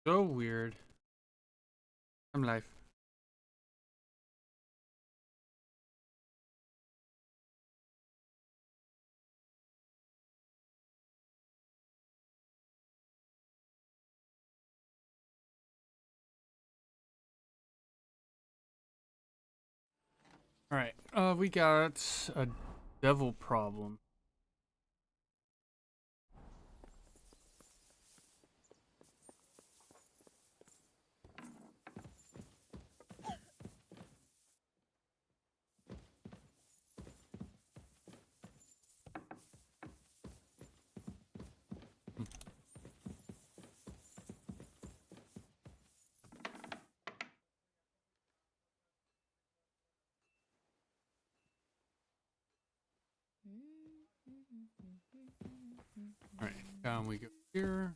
So weird. I'm live. All right. We got a devil problem. All right. Down we go here.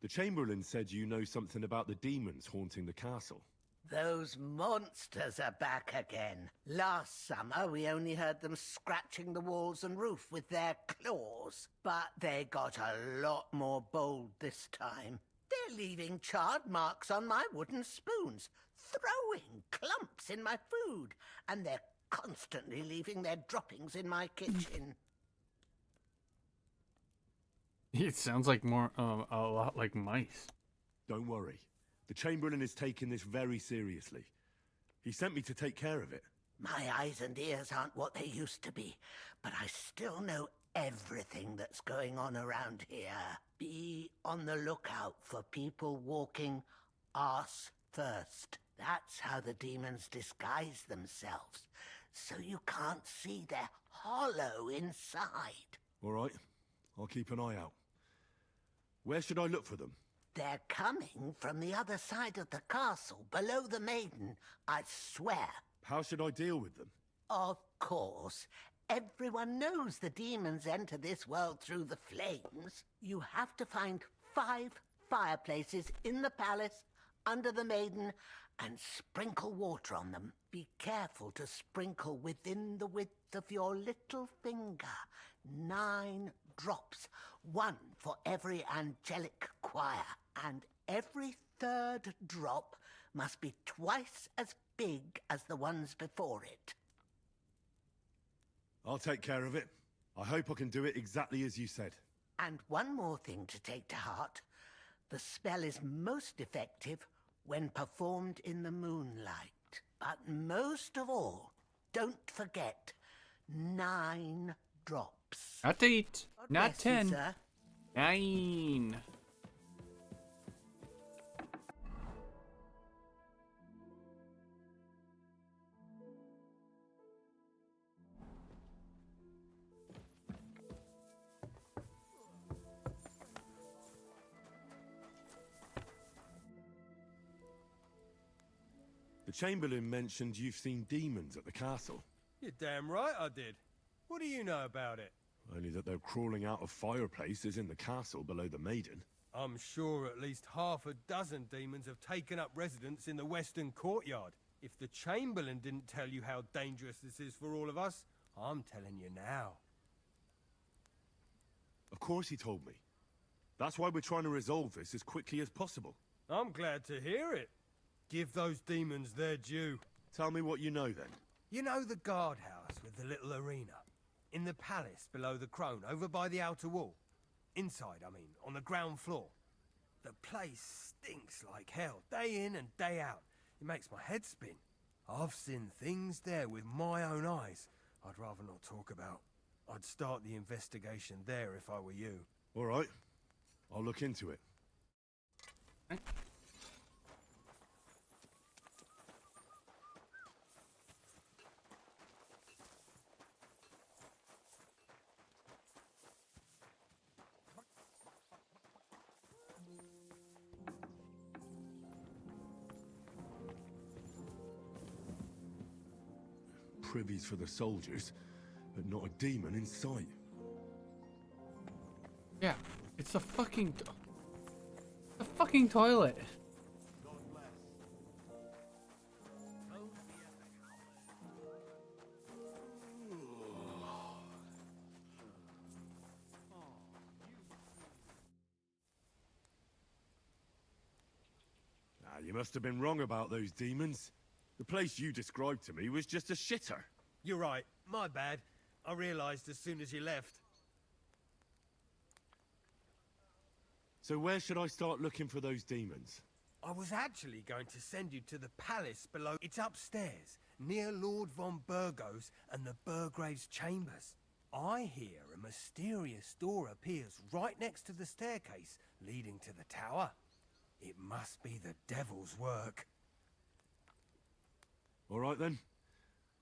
The Chamberlain said you know something about the demons haunting the castle. Those monsters are back again. Last summer, we only heard them scratching the walls and roof with their claws. But they got a lot more bold this time. They're leaving charred marks on my wooden spoons, throwing clumps in my food, and they're constantly leaving their droppings in my kitchen. It sounds like a lot like mice. Don't worry. The Chamberlain is taking this very seriously. He sent me to take care of it. My eyes and ears aren't what they used to be, but I still know everything that's going on around here. Be on the lookout for people walking arse first. That's how the demons disguise themselves, so you can't see their hollow inside. All right. I'll keep an eye out. Where should I look for them? They're coming from the other side of the castle, below the maiden, I swear. How should I deal with them? Of course. Everyone knows the demons enter this world through the flames. You have to find 5 fireplaces in the palace, under the maiden, and sprinkle water on them. Be careful to sprinkle within the width of your little finger. 9 drops, 1 for every angelic choir, and every 3rd drop must be twice as big as the ones before it. I'll take care of it. I hope I can do it exactly as you said. And one more thing to take to heart. The spell is most effective when performed in the moonlight. But most of all, don't forget 9 drops. Not 8, God not bless you, 10, sir. 9. The Chamberlain mentioned you've seen demons at the castle. You're damn right I did. What do you know about it? Only that they're crawling out of fireplaces in the castle below the maiden. I'm sure at least half a dozen demons have taken up residence in the western courtyard. If the Chamberlain didn't tell you how dangerous this is for all of us, I'm telling you now. Of course he told me. That's why we're trying to resolve this as quickly as possible. I'm glad to hear it. Give those demons their due. Tell me what you know then. You know the guardhouse with the little arena? In the palace below the Crone, over by the outer wall. Inside, I mean, on the ground floor. The place stinks like hell, day in and day out. It makes my head spin. I've seen things there with my own eyes I'd rather not talk about. I'd start the investigation there if I were you. All right. I'll look into it. Privies for the soldiers, but not a demon in sight. Yeah, it's the fucking toilet. must have been wrong about those demons. The place you described to me was just a shitter. You're right. My bad. I realized as soon as you left. So where should I start looking for those demons? I was actually going to send you to the palace below. It's upstairs, near Lord von Burgos and the Burgrave's chambers. I hear a mysterious door appears right next to the staircase leading to the tower. It must be the devil's work. All right then.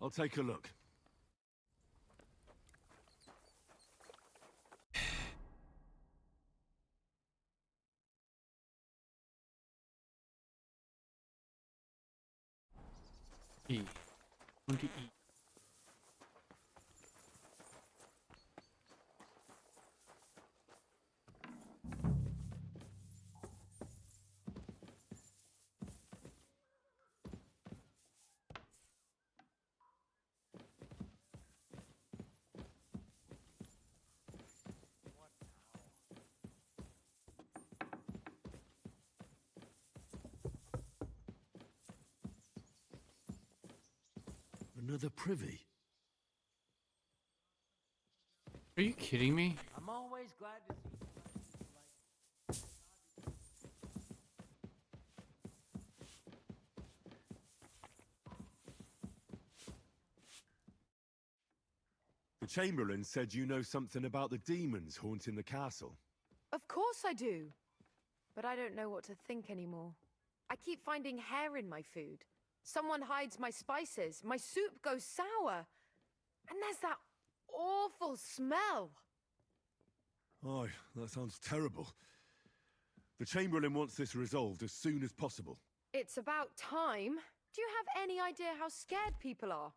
I'll take a look. E. Going to E. Another privy? Are you kidding me? I'm always glad to see The Chamberlain said you know something about the demons haunting the castle. Of course I do. But I don't know what to think anymore. I keep finding hair in my food. Someone hides my spices. My soup goes sour. And there's that awful smell. Oh, that sounds terrible. The Chamberlain wants this resolved as soon as possible. It's about time. Do you have any idea how scared people are?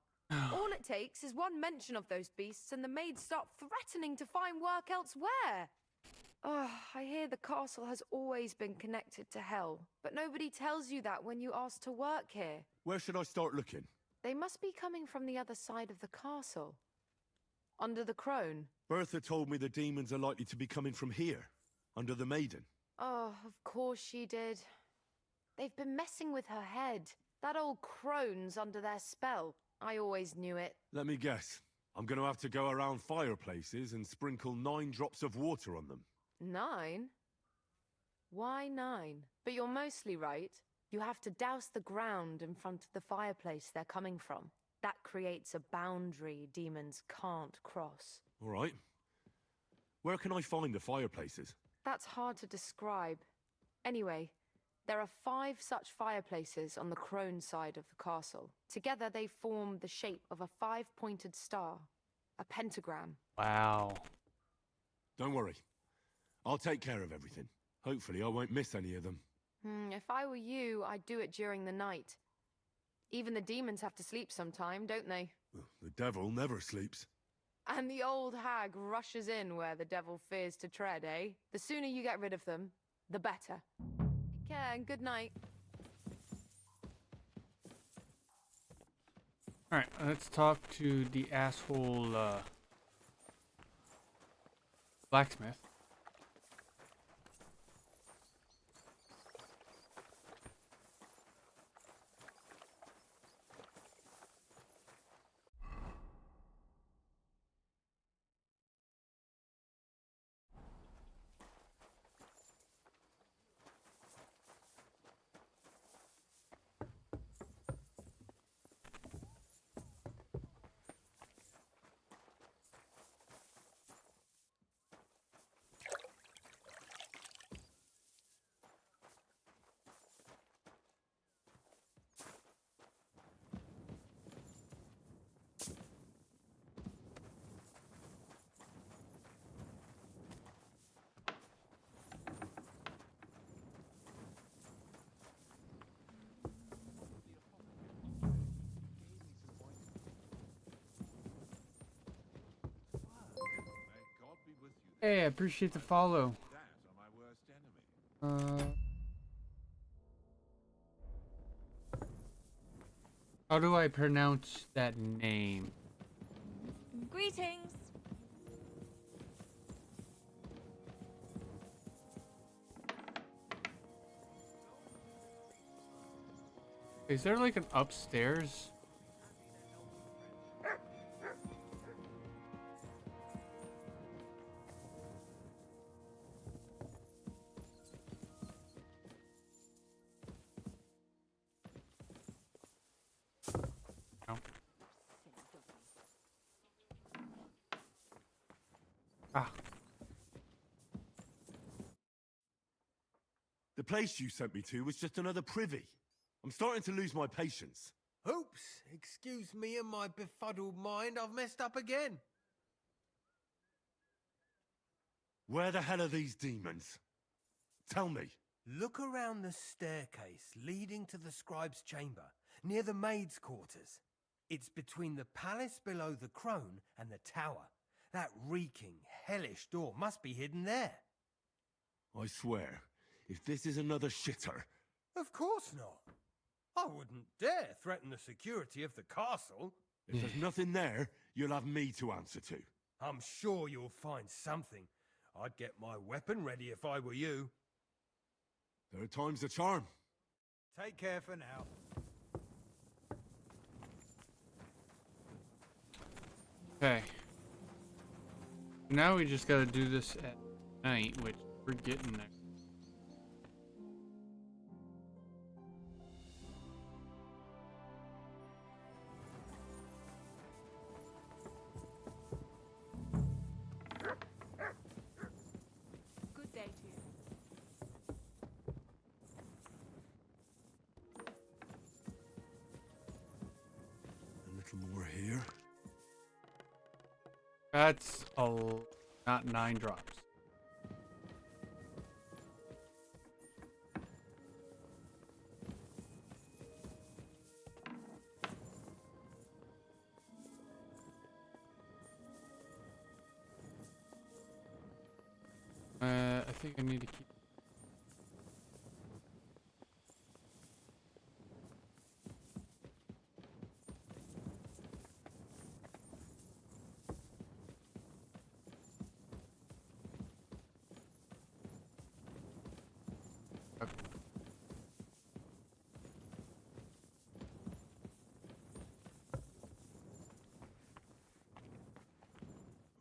All it takes is one mention of those beasts and the maids start threatening to find work elsewhere. Oh, I hear the castle has always been connected to hell, but nobody tells you that when you ask to work here. Where should I start looking? They must be coming from the other side of the castle. Under the crone. Bertha told me the demons are likely to be coming from here, under the Maiden. Oh, of course she did. They've been messing with her head. That old crone's under their spell. I always knew it. Let me guess. I'm going to have to go around fireplaces and sprinkle 9 drops of water on them. 9? Why 9? But you're mostly right. You have to douse the ground in front of the fireplace they're coming from. That creates a boundary demons can't cross. All right. Where can I find the fireplaces? That's hard to describe. Anyway, there are 5 such fireplaces on the crone side of the castle. Together they form the shape of a 5-pointed star, a pentagram. Wow. Don't worry. I'll take care of everything. Hopefully I won't miss any of them. If I were you, I'd do it during the night. Even the demons have to sleep sometime, don't they? The devil never sleeps. And the old hag rushes in where the devil fears to tread, eh? The sooner you get rid of them, the better. Take care and good night. Alright, let's talk to the asshole blacksmith. Hey, I appreciate the follow. How do I pronounce that name? Greetings. Is there like an upstairs? No. Ah. The place you sent me to was just another privy. I'm starting to lose my patience. Oops, excuse me and my befuddled mind, I've messed up again. Where the hell are these demons? Tell me. Look around the staircase leading to the scribe's chamber, near the maid's quarters. It's between the palace below the crone and the tower. That reeking, hellish door must be hidden there. I swear, if this is another shitter... Of course not. I wouldn't dare threaten the security of the castle. If there's nothing there, you'll have me to answer to. I'm sure you'll find something. I'd get my weapon ready if I were you. Third time's the charm. Take care for now. Okay. Now we just gotta do this at night, which we're getting there. Good day to you. A little more here. That's not 9 drops. I think I need to keep.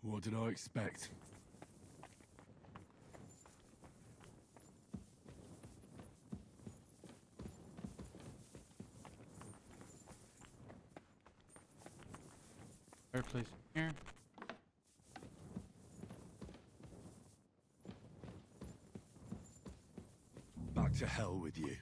What did I expect? Fireplace here. Back to hell with you.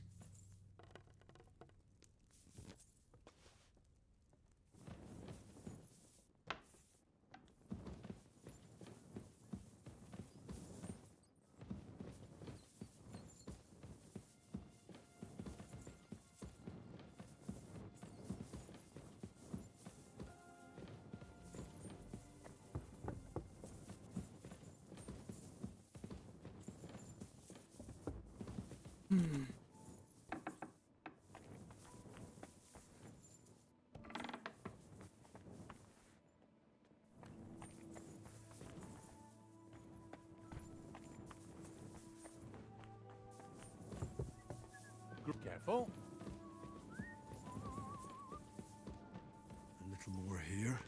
Careful. A little more here.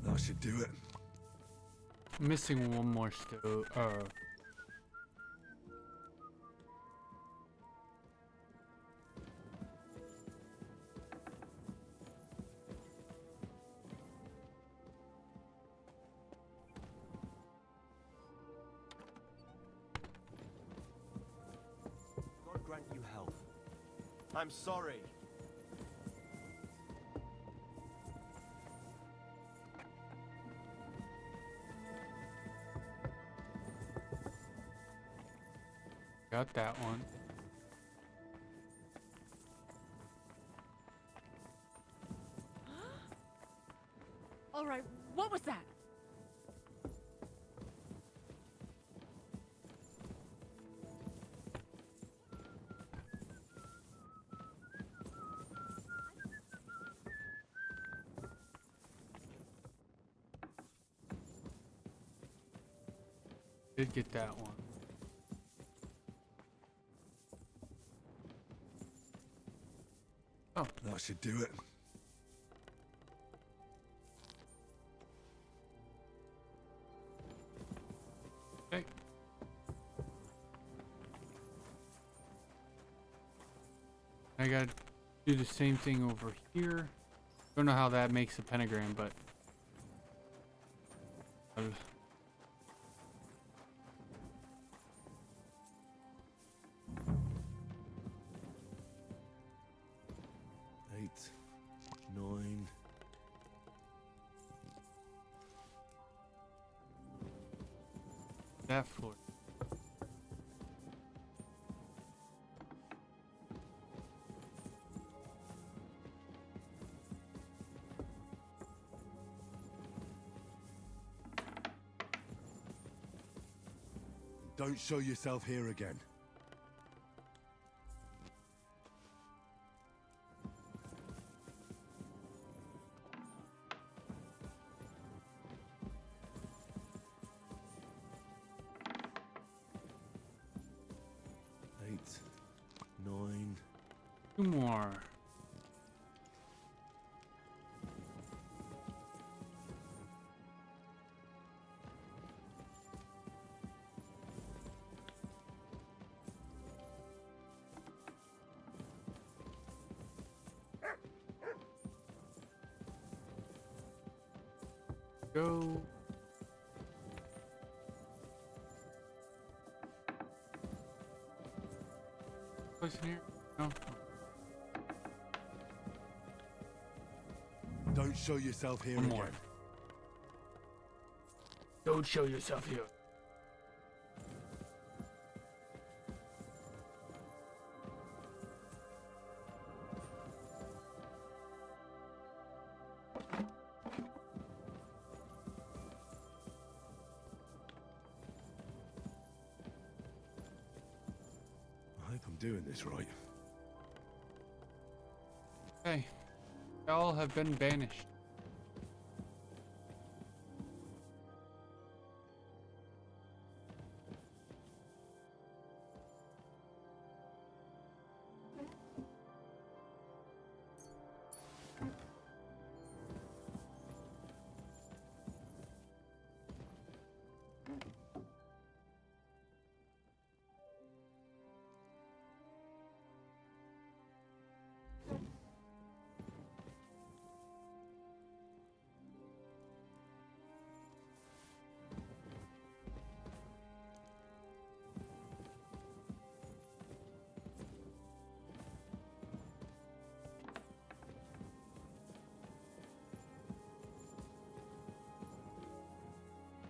That should do it. Missing one more stove. God grant you health. I'm sorry. Got that one. All right, what was that? Did get that one. Oh, That should do it. okay. I gotta do the same thing over here. Don't know how that makes a pentagram, but Eight, nine. that floor. Don't show yourself here again. Eight, nine. Two more. Go. Place in here? No. Don't show yourself here One again. more. Don't show yourself here. I hope I'm doing this right. Okay. Y'all have been banished.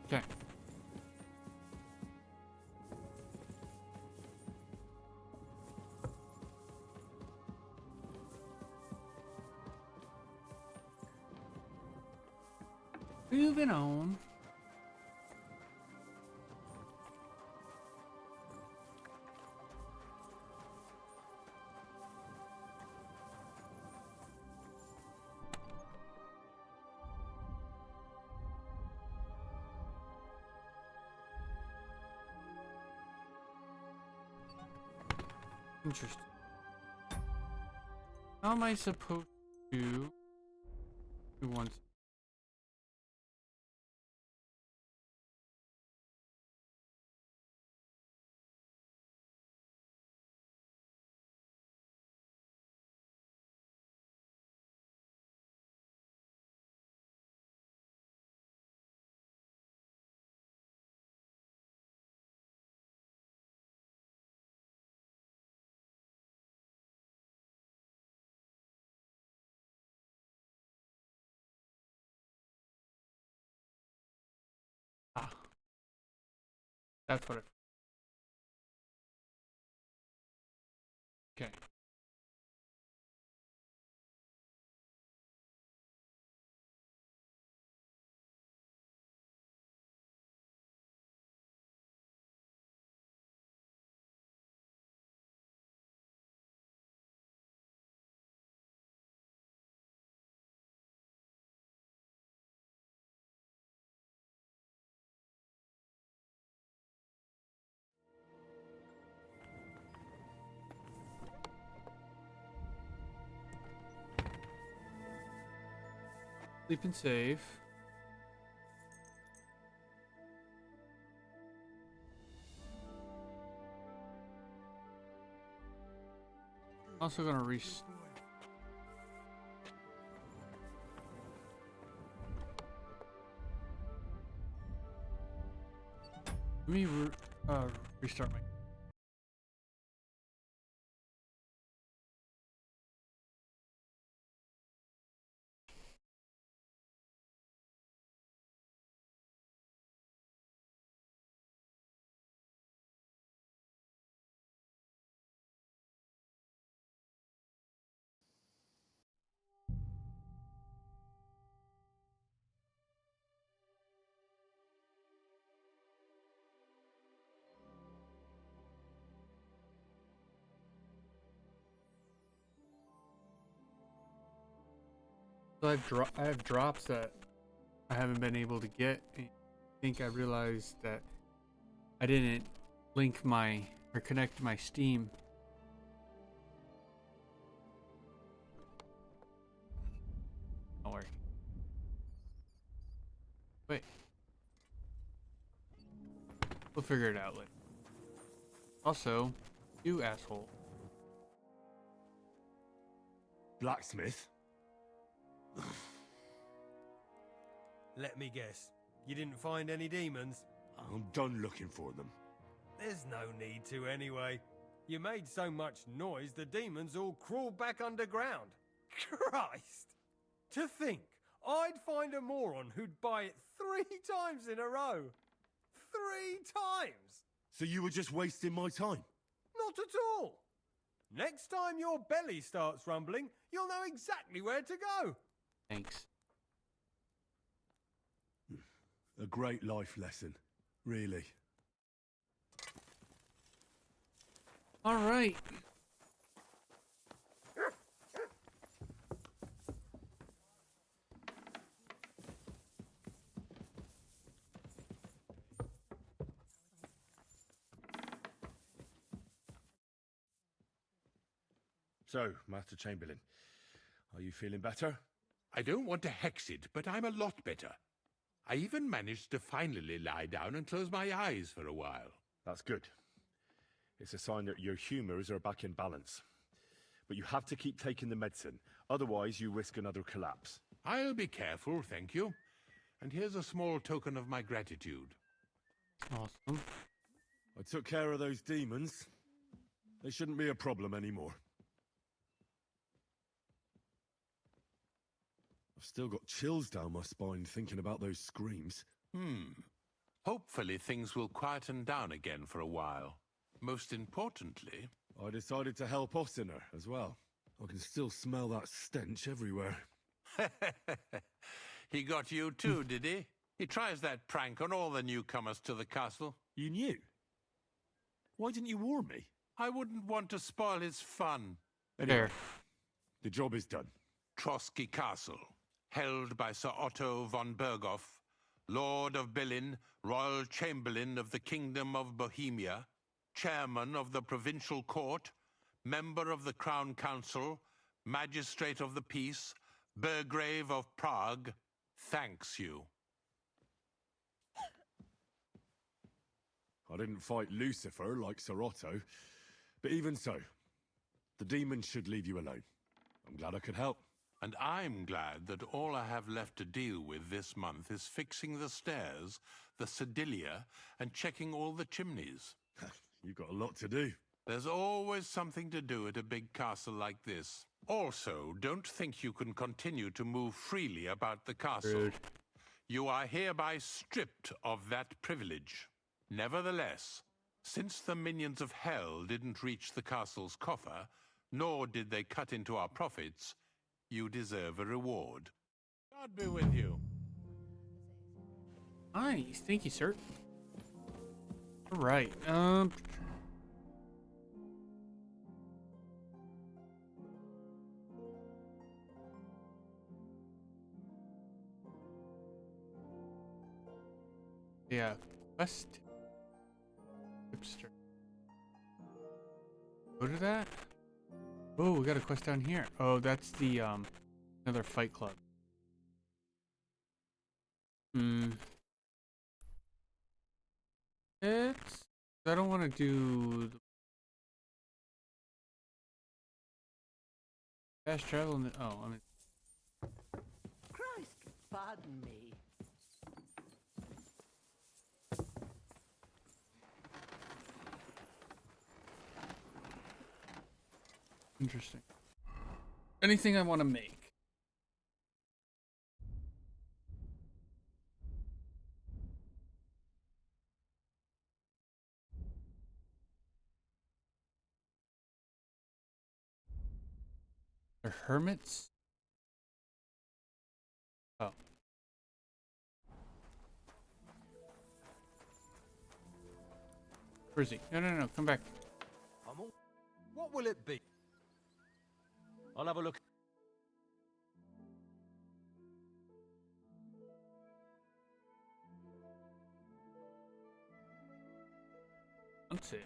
Okay. Moving on. Interesting. How am I supposed to do one? Ah, that's what it. Okay. Sleep and save. Also gonna let me restart my. So I have drops that I haven't been able to get. I think I realized that I didn't link or connect my Steam. Don't worry. Wait. We'll figure it out later. Also, you asshole. Blacksmith? Let me guess. You didn't find any demons? I'm done looking for them. There's no need to anyway. You made so much noise the demons all crawled back underground. Christ! To think, I'd find a moron who'd buy it 3 times in a row. 3 times! So you were just wasting my time? Not at all. Next time your belly starts rumbling, you'll know exactly where to go. Thanks. A great life lesson, really. All right. So, Master Chamberlain, are you feeling better? I don't want to hex it, but I'm a lot better. I even managed to finally lie down and close my eyes for a while. That's good. It's a sign that your humours are back in balance. But you have to keep taking the medicine, otherwise you risk another collapse. I'll be careful, thank you. And here's a small token of my gratitude. Awesome. I took care of those demons. They shouldn't be a problem anymore. I've still got chills down my spine thinking about those screams. Hopefully things will quieten down again for a while. Most importantly... I decided to help Ossiner as well. I can still smell that stench everywhere. He got you too, did he? He tries that prank on all the newcomers to the castle. You knew? Why didn't you warn me? I wouldn't want to spoil his fun. Anyway, There. the job is done. Trotsky Castle, held by Sir Otto von Berghoff, Lord of Billin, Royal Chamberlain of the Kingdom of Bohemia, Chairman of the Provincial Court, Member of the Crown Council, Magistrate of the Peace, Burgrave of Prague, thanks you. I didn't fight Lucifer like Sir Otto, but even so, the demons should leave you alone. I'm glad I could help. And I'm glad that all I have left to deal with this month is fixing the stairs, the sedilia, and checking all the chimneys. You've got a lot to do. There's always something to do at a big castle like this. Also, don't think you can continue to move freely about the castle. Rude. You are hereby stripped of that privilege. Nevertheless, since the minions of hell didn't reach the castle's coffer, nor did they cut into our profits, you deserve a reward. God be with you. Nice. Thank you, sir. All right. Yeah. Quest. Hipster. Go to that. Oh, we got a quest down here. Oh, that's the another fight club. Hmm. It's. I don't want to do the fast travel. Oh, I mean. Christ, pardon me. Interesting. Anything I want to make. The hermits? Oh. Where is he? No, no, no, come back. I'm all... What will it be? I'll have a look. That's it.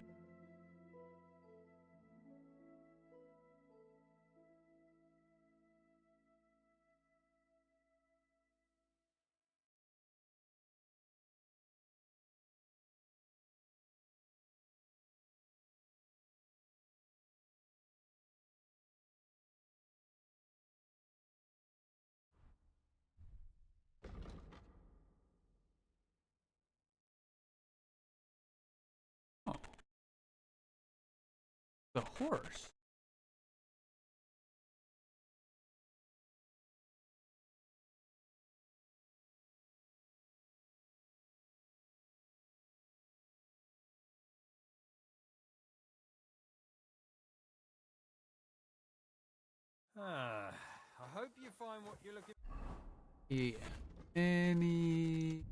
Oh. The horse. Ah, I hope you find what you're looking for. Yeah. Any.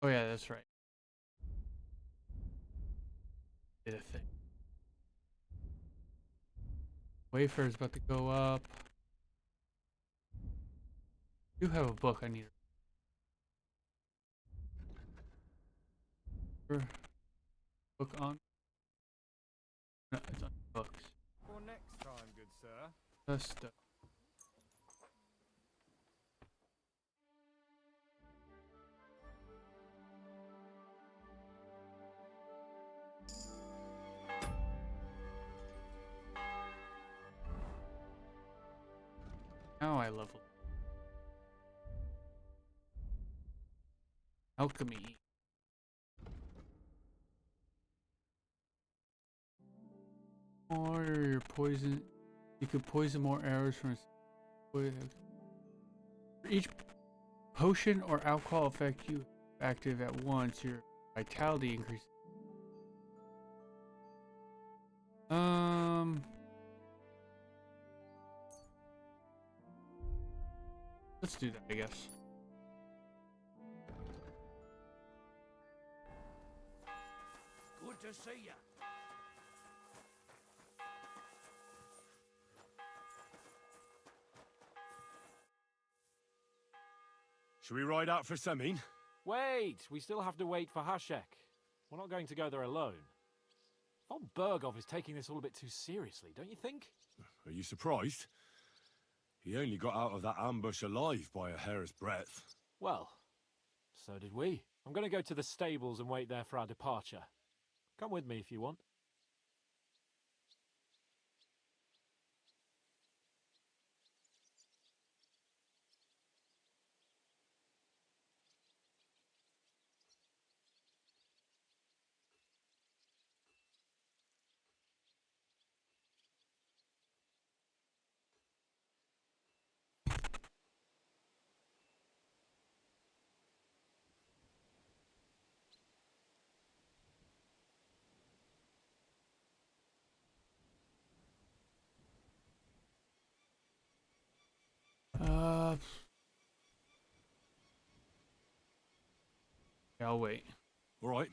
Oh yeah, that's right. Did a thing. Wayfarer's about to go up. You have a book I need. Book on? No, it's on books. For next time, good sir. Just now I level. Alchemy. Or your poison. You could poison more arrows from. For each potion or alcohol effect you active at once, your vitality increases. Let's do that, I guess. Good to see ya. Should we ride out for Semin? Wait, we still have to wait for Hashek. We're not going to go there alone. Von Bergov is taking this all a bit too seriously, don't you think? Are you surprised? He only got out of that ambush alive by a hair's breadth. Well, so did we. I'm going to go to the stables and wait there for our departure. Come with me if you want. Yeah, I'll wait. All right.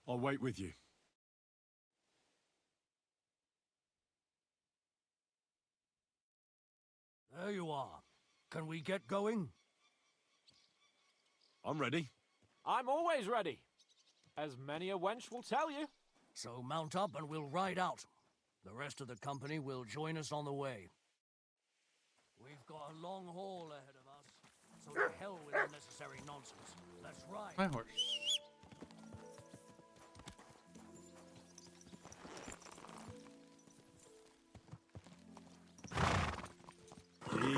I'll wait with you. There you are. Can we get going? I'm ready. I'm always ready. As many a wench will tell you. So mount up and we'll ride out. The rest of the company will join us on the way. We've got a long haul ahead of us, so to hell with unnecessary nonsense. Let's ride. My horse.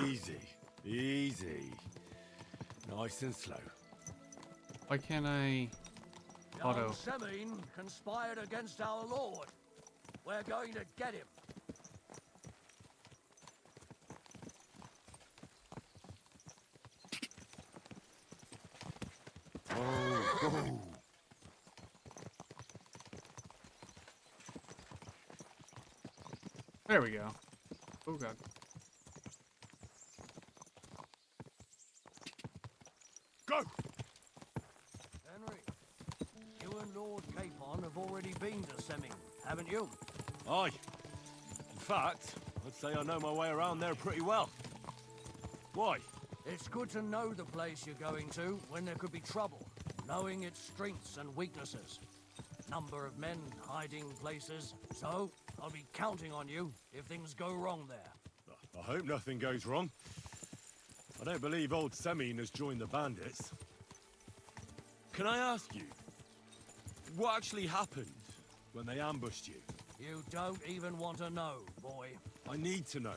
Easy, easy. Nice and slow. Why can't I auto? Young Semine conspired against our lord. We're going to get him. Oh. There we go. Oh god. Go! Henry, you and Lord Capon have already been to Semine, haven't you? Aye. In fact, I'd say I know my way around there pretty well. Why? It's good to know the place you're going to when there could be trouble, knowing its strengths and weaknesses. Number of men, hiding places. So, I'll be counting on you if things go wrong there. I hope nothing goes wrong. I don't believe old Semine has joined the bandits. Can I ask you, what actually happened when they ambushed you? You don't even want to know, boy. I need to know.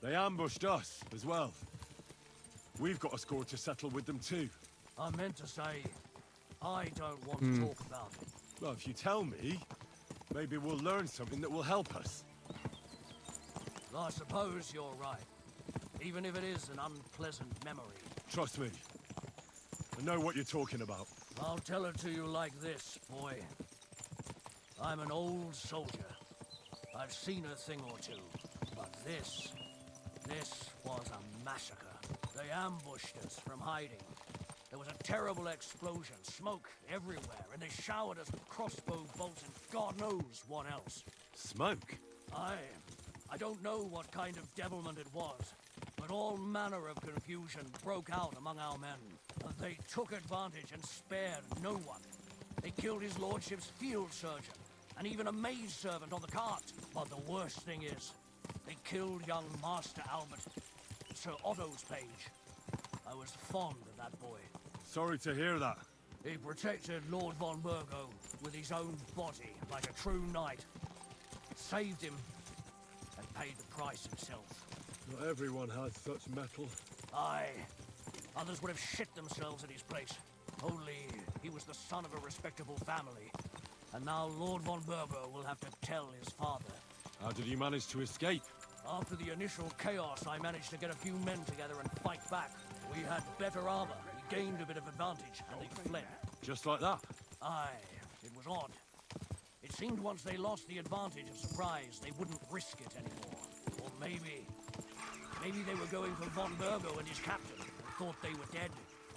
They ambushed us as well. We've got a score to settle with them too. I meant to say, I don't want to talk about it. Well, if you tell me, maybe we'll learn something that will help us. I suppose you're right. Even if it is an unpleasant memory. Trust me. I know what you're talking about. I'll tell it to you like this, boy. I'm an old soldier. I've seen a thing or two. But this was a massacre. They ambushed us from hiding. There was a terrible explosion, smoke everywhere, and they showered us with crossbow bolts and God knows what else. Smoke? I don't know what kind of devilment it was, but all manner of confusion broke out among our men. They took advantage and spared no one. They killed his lordship's field surgeon, and even a maid servant on the cart. But the worst thing is, they killed young Master Albert, Sir Otto's page. I was fond of that boy. Sorry to hear that. He protected Lord von Burgo with his own body, like a true knight. Saved him, and paid the price himself. Not everyone has such metal. Aye. Others would have shit themselves at his place. Only he was the son of a respectable family. And now Lord von Burgo will have to tell his father. How did you manage to escape? After the initial chaos, I managed to get a few men together and fight back. We had better armor. We gained a bit of advantage, and they fled. Just like that? Aye. It was odd. It seemed once they lost the advantage of surprise, they wouldn't risk it anymore. Or maybe they were going for von Burgo and his captain, and thought they were dead.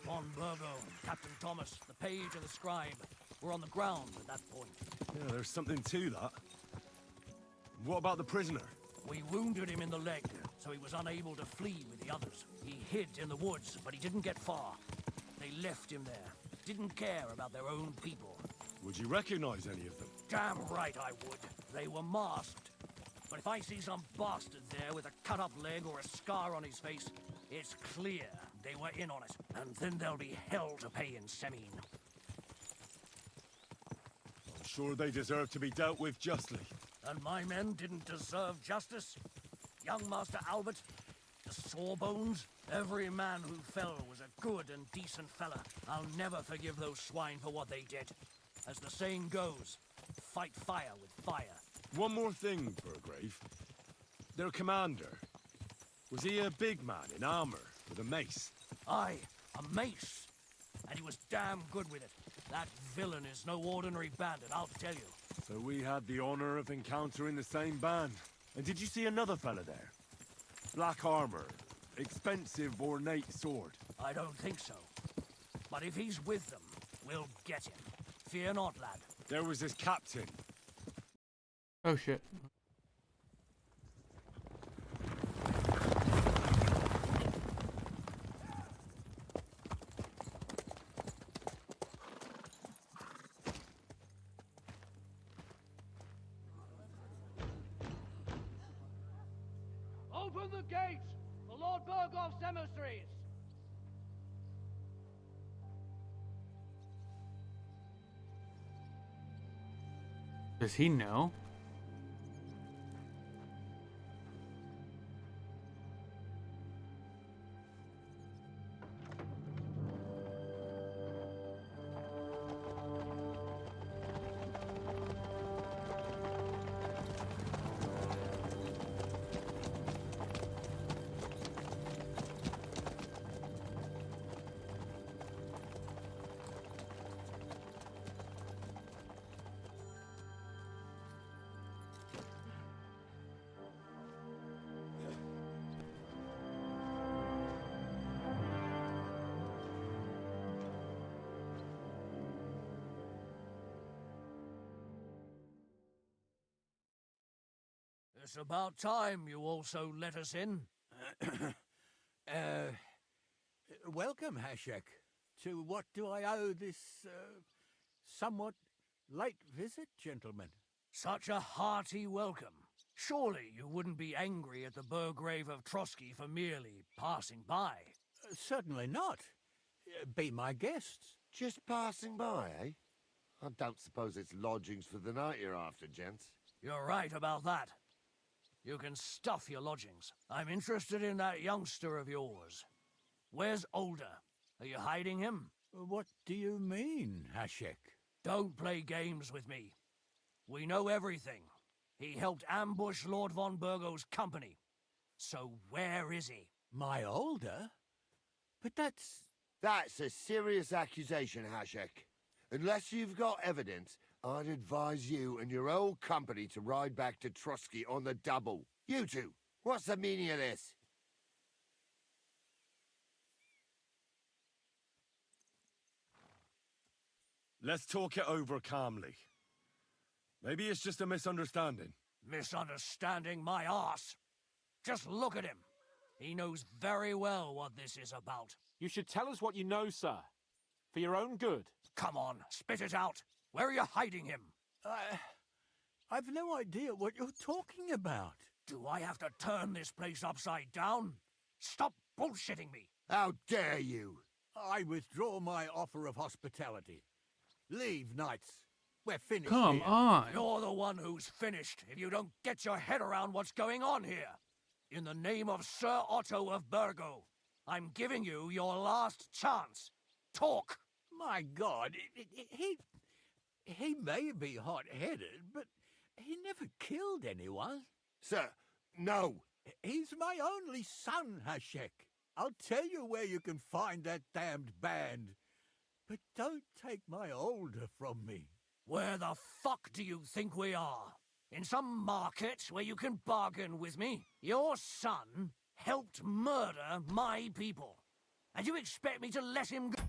Von Burgo, Captain Thomas, the page and the scribe were on the ground at that point. Yeah, there's something to that. What about the prisoner? We wounded him in the leg, so he was unable to flee with the others. He hid in the woods, but he didn't get far. They left him there. Didn't care about their own people. Would you recognize any of them? Damn right I would. They were masked. But if I see some bastard there with a cut-up leg or a scar on his face, it's clear they were in on it. And then there'll be hell to pay in Semine. I'm sure they deserve to be dealt with justly. And my men didn't deserve justice? Young Master Albert, the Sawbones, every man who fell was a good and decent fella. I'll never forgive those swine for what they did. As the saying goes, fight fire with fire. One more thing, Burgrave. Their commander. Was he a big man in armor with a mace? Aye, a mace. And he was damn good with it. That villain is no ordinary bandit, I'll tell you. So we had the honor of encountering the same band. And did you see another fella there? Black armor, expensive ornate sword. I don't think so. But if he's with them, we'll get him. Fear not, lad. There was this captain. Oh shit. Open the gates for Lord Burgoff's emissaries! Does he know? It's about time you also let us in. Welcome, Hashek. To what do I owe this, somewhat late visit, gentlemen? Such a hearty welcome. Surely you wouldn't be angry at the Burgrave of Trotsky for merely passing by. Certainly not. Be my guests. Just passing by, eh? I don't suppose it's lodgings for the night you're after, gents. You're right about that. You can stuff your lodgings. I'm interested in that youngster of yours. Where's Older? Are you hiding him? What do you mean, Hashek? Don't play games with me. We know everything. He helped ambush Lord von Burgo's company. So where is he? My Older? But that's... That's a serious accusation, Hashek. Unless you've got evidence, I'd advise you and your old company to ride back to Trotsky on the double. You two, what's the meaning of this? Let's talk it over calmly. Maybe it's just a misunderstanding. Misunderstanding my arse. Just look at him. He knows very well what this is about. You should tell us what you know, sir. For your own good. Come on, spit it out. Where are you hiding him? I've no idea what you're talking about. Do I have to turn this place upside down? Stop bullshitting me. How dare you? I withdraw my offer of hospitality. Leave, knights. We're finished Come here. on. You're the one who's finished if you don't get your head around what's going on here. In the name of Sir Otto of Burgo, I'm giving you your last chance. Talk! My God, he may be hot-headed, but he never killed anyone. Sir, no. He's my only son, Hashek. I'll tell you where you can find that damned band. But don't take my Older from me. Where the fuck do you think we are? In some market where you can bargain with me? Your son helped murder my people. And you expect me to let him go?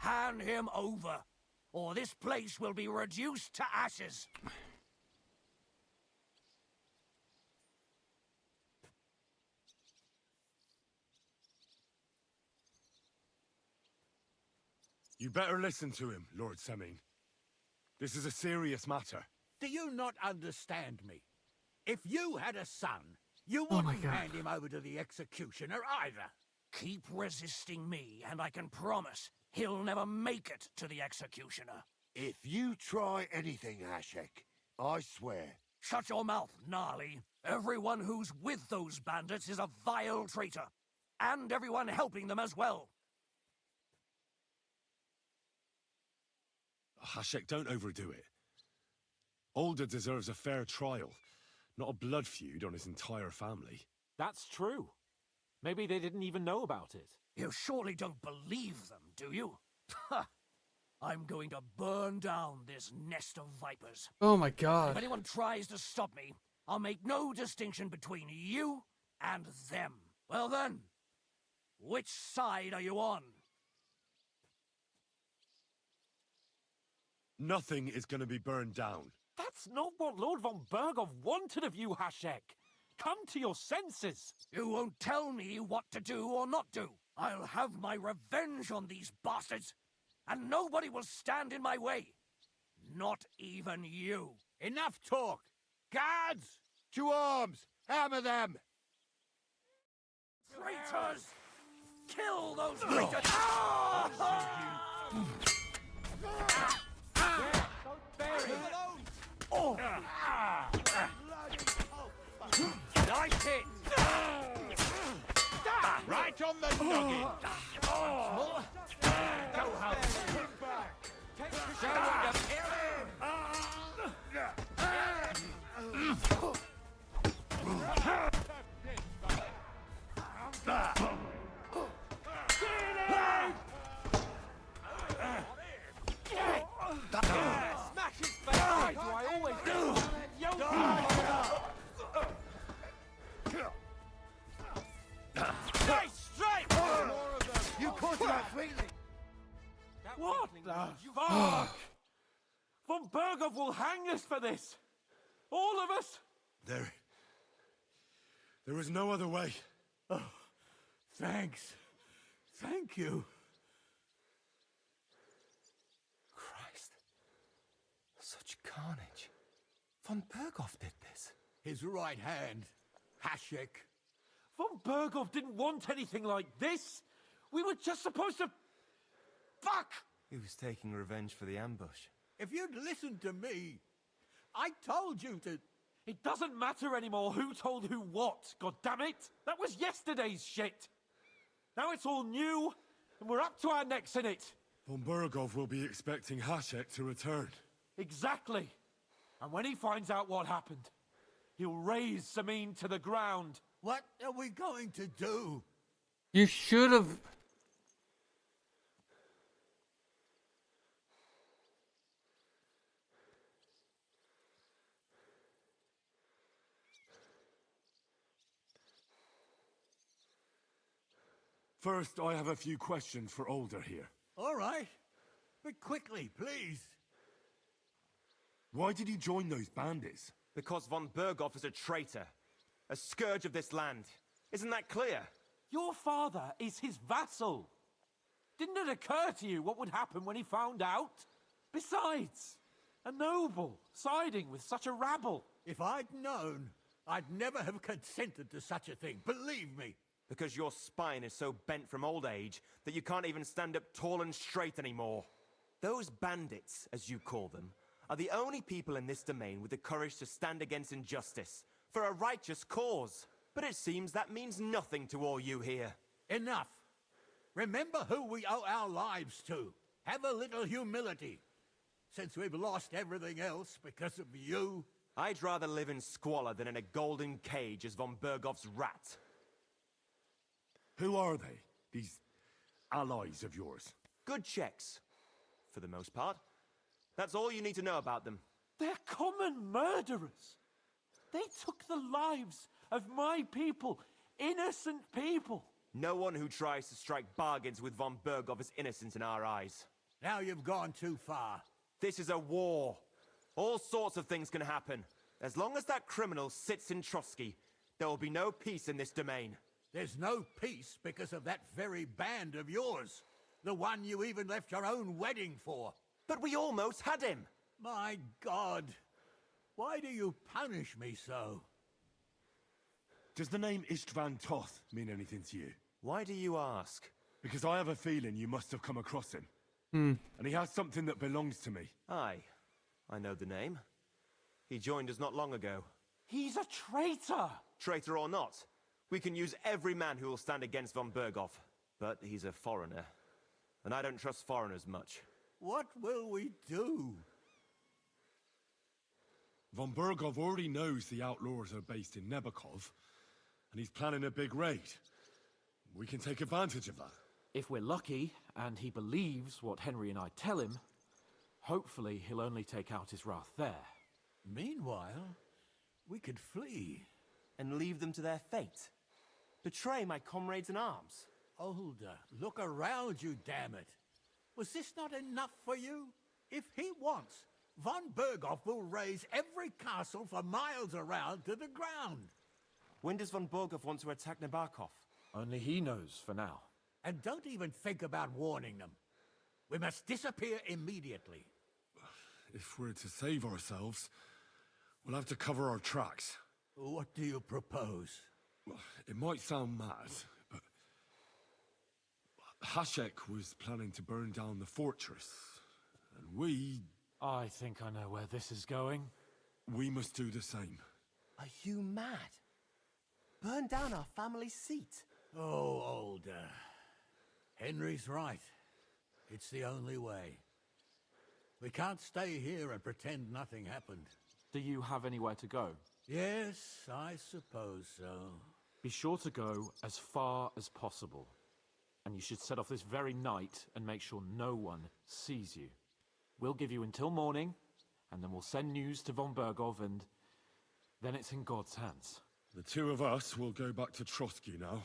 Hand him over, or this place will be reduced to ashes. You better listen to him, Lord Semin. This is a serious matter. Do you not understand me? If you had a son, you Oh my wouldn't God. hand him over to the executioner either. Keep resisting me, and I can promise he'll never make it to the executioner. If you try anything, Hashek, I swear. Shut your mouth, Gnarly. Everyone who's with those bandits is a vile traitor. And everyone helping them as well. Hashek, don't overdo it. Alder deserves a fair trial, not a blood feud on his entire family. That's true. Maybe they didn't even know about it. You surely don't believe them, do you? Ha! I'm going to burn down this nest of vipers. Oh my If god. anyone tries to stop me, I'll make no distinction between you and them. Well then, which side are you on? Nothing is going to be burned down. That's not what Lord von Berghoff wanted of you, Hashek. Come to your senses. You won't tell me what to do or not do. I'll have my revenge on these bastards, and nobody will stand in my way. Not even you. Enough talk! Guards! To arms! Hammer them! Traitors! Kill those traitors! Ah! Oh! Nice hit! Right on the nugget! Go home! Someone to kill him! Smash his face! Why do I always Nice strike! You caught him out sweetly! What the fuck? Von Berghoff will hang us for this. All of us. There was no other way. Oh, thanks. Thank you. Christ. Such carnage. Von Berghoff did this. His right hand, Hashek. Von Berghoff didn't want anything like this. We were just supposed to... Fuck! He was taking revenge for the ambush. If you'd listened to me, I told you to... It doesn't matter anymore who told who what, goddammit! That was yesterday's shit! Now it's all new, and we're up to our necks in it. Von Berghoff will be expecting Hashek to return. Exactly. And when he finds out what happened, he'll raise Samin to the ground. What are we going to do? You should have. First, I have a few questions for Alder here. All right. But quickly, please. Why did he join those bandits? Because von Berghoff is a traitor. A scourge of this land. Isn't that clear? Your father is his vassal. Didn't it occur to you what would happen when he found out? Besides, a noble siding with such a rabble. If I'd known, I'd never have consented to such a thing, believe me. Because your spine is so bent from old age that you can't even stand up tall and straight anymore. Those bandits, as you call them, are the only people in this domain with the courage to stand against injustice, for a righteous cause. But it seems that means nothing to all you here. Enough. Remember who we owe our lives to. Have a little humility. Since we've lost everything else because of you. I'd rather live in squalor than in a golden cage as von Berghoff's rat. Who are they, these allies of yours? Good checks, for the most part. That's all you need to know about them. They're common murderers. They took the lives of my people, innocent people. No one who tries to strike bargains with von Berghoff is innocent in our eyes. Now you've gone too far. This is a war. All sorts of things can happen. As long as that criminal sits in Trotsky, there will be no peace in this domain. There's no peace because of that very band of yours. The one you even left your own wedding for. But we almost had him. My God. Why do you punish me so? Does the name Istvan Toth mean anything to you? Why do you ask? Because I have a feeling you must have come across him. And he has something that belongs to me. Aye. I know the name. He joined us not long ago. He's a traitor! Traitor or not, we can use every man who will stand against von Berghoff. But he's a foreigner. And I don't trust foreigners much. What will we do? Von Berghoff already knows the outlaws are based in Nebakov, and he's planning a big raid. We can take advantage of that. If we're lucky, and he believes what Henry and I tell him, hopefully he'll only take out his wrath there. Meanwhile, we could flee. And leave them to their fate. Betray my comrades in arms. Older, look around you, damn it. Was this not enough for you? If he wants, von Berghoff will raise every castle for miles around to the ground. When does von Berghoff want to attack Nabokov? Only he knows for now. And don't even think about warning them. We must disappear immediately. If we're to save ourselves, we'll have to cover our tracks. What do you propose? Well, it might sound mad, but Hashek was planning to burn down the fortress, and we I think I know where this is going. We must do the same. Are you mad? Burn down our family seat? Oh, Older. Henry's right. It's the only way. We can't stay here and pretend nothing happened. Do you have anywhere to go? Yes, I suppose so. Be sure to go as far as possible. And you should set off this very night and make sure no one sees you. We'll give you until morning, and then we'll send news to von Berghoff, and then it's in God's hands. The two of us will go back to Trotsky now,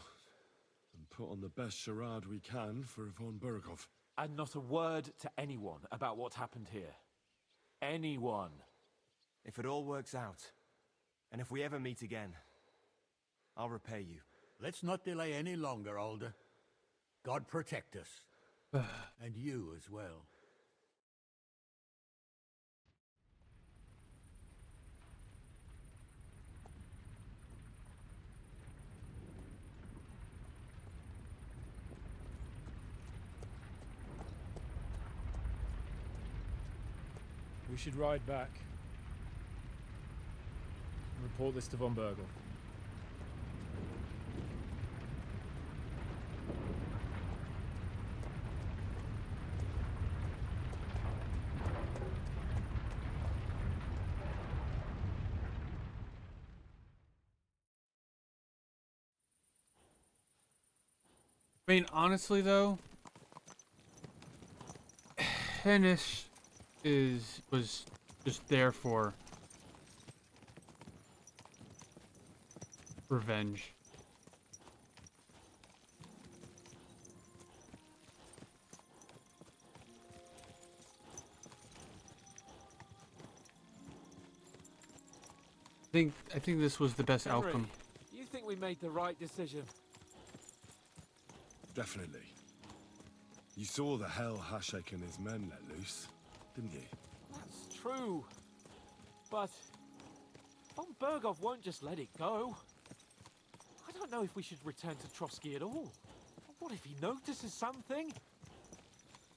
and put on the best charade we can for von Berghoff. And not a word to anyone about what happened here. Anyone. If it all works out, and if we ever meet again, I'll repay you. Let's not delay any longer, Older. God protect us. And you as well. We should ride back. Report this to von Berghoff. I mean, honestly though, Hennis was just there for revenge. I think this was the best Henry, outcome. You think we made the right decision? Definitely. You saw the hell Hashek and his men let loose, didn't you? That's true. But von Berghoff won't just let it go. I don't know if we should return to Trotsky at all. What if he notices something?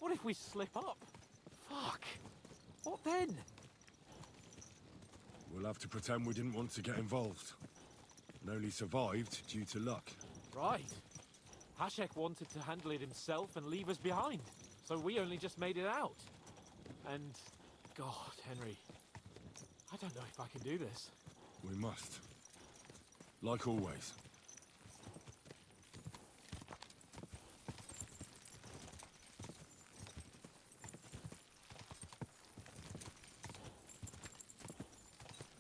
What if we slip up? Fuck. What then? We'll have to pretend we didn't want to get involved. And only survived due to luck. Right. Hashek wanted to handle it himself and leave us behind. So we only just made it out. And, God, Henry, I don't know if I can do this. We must. Like always.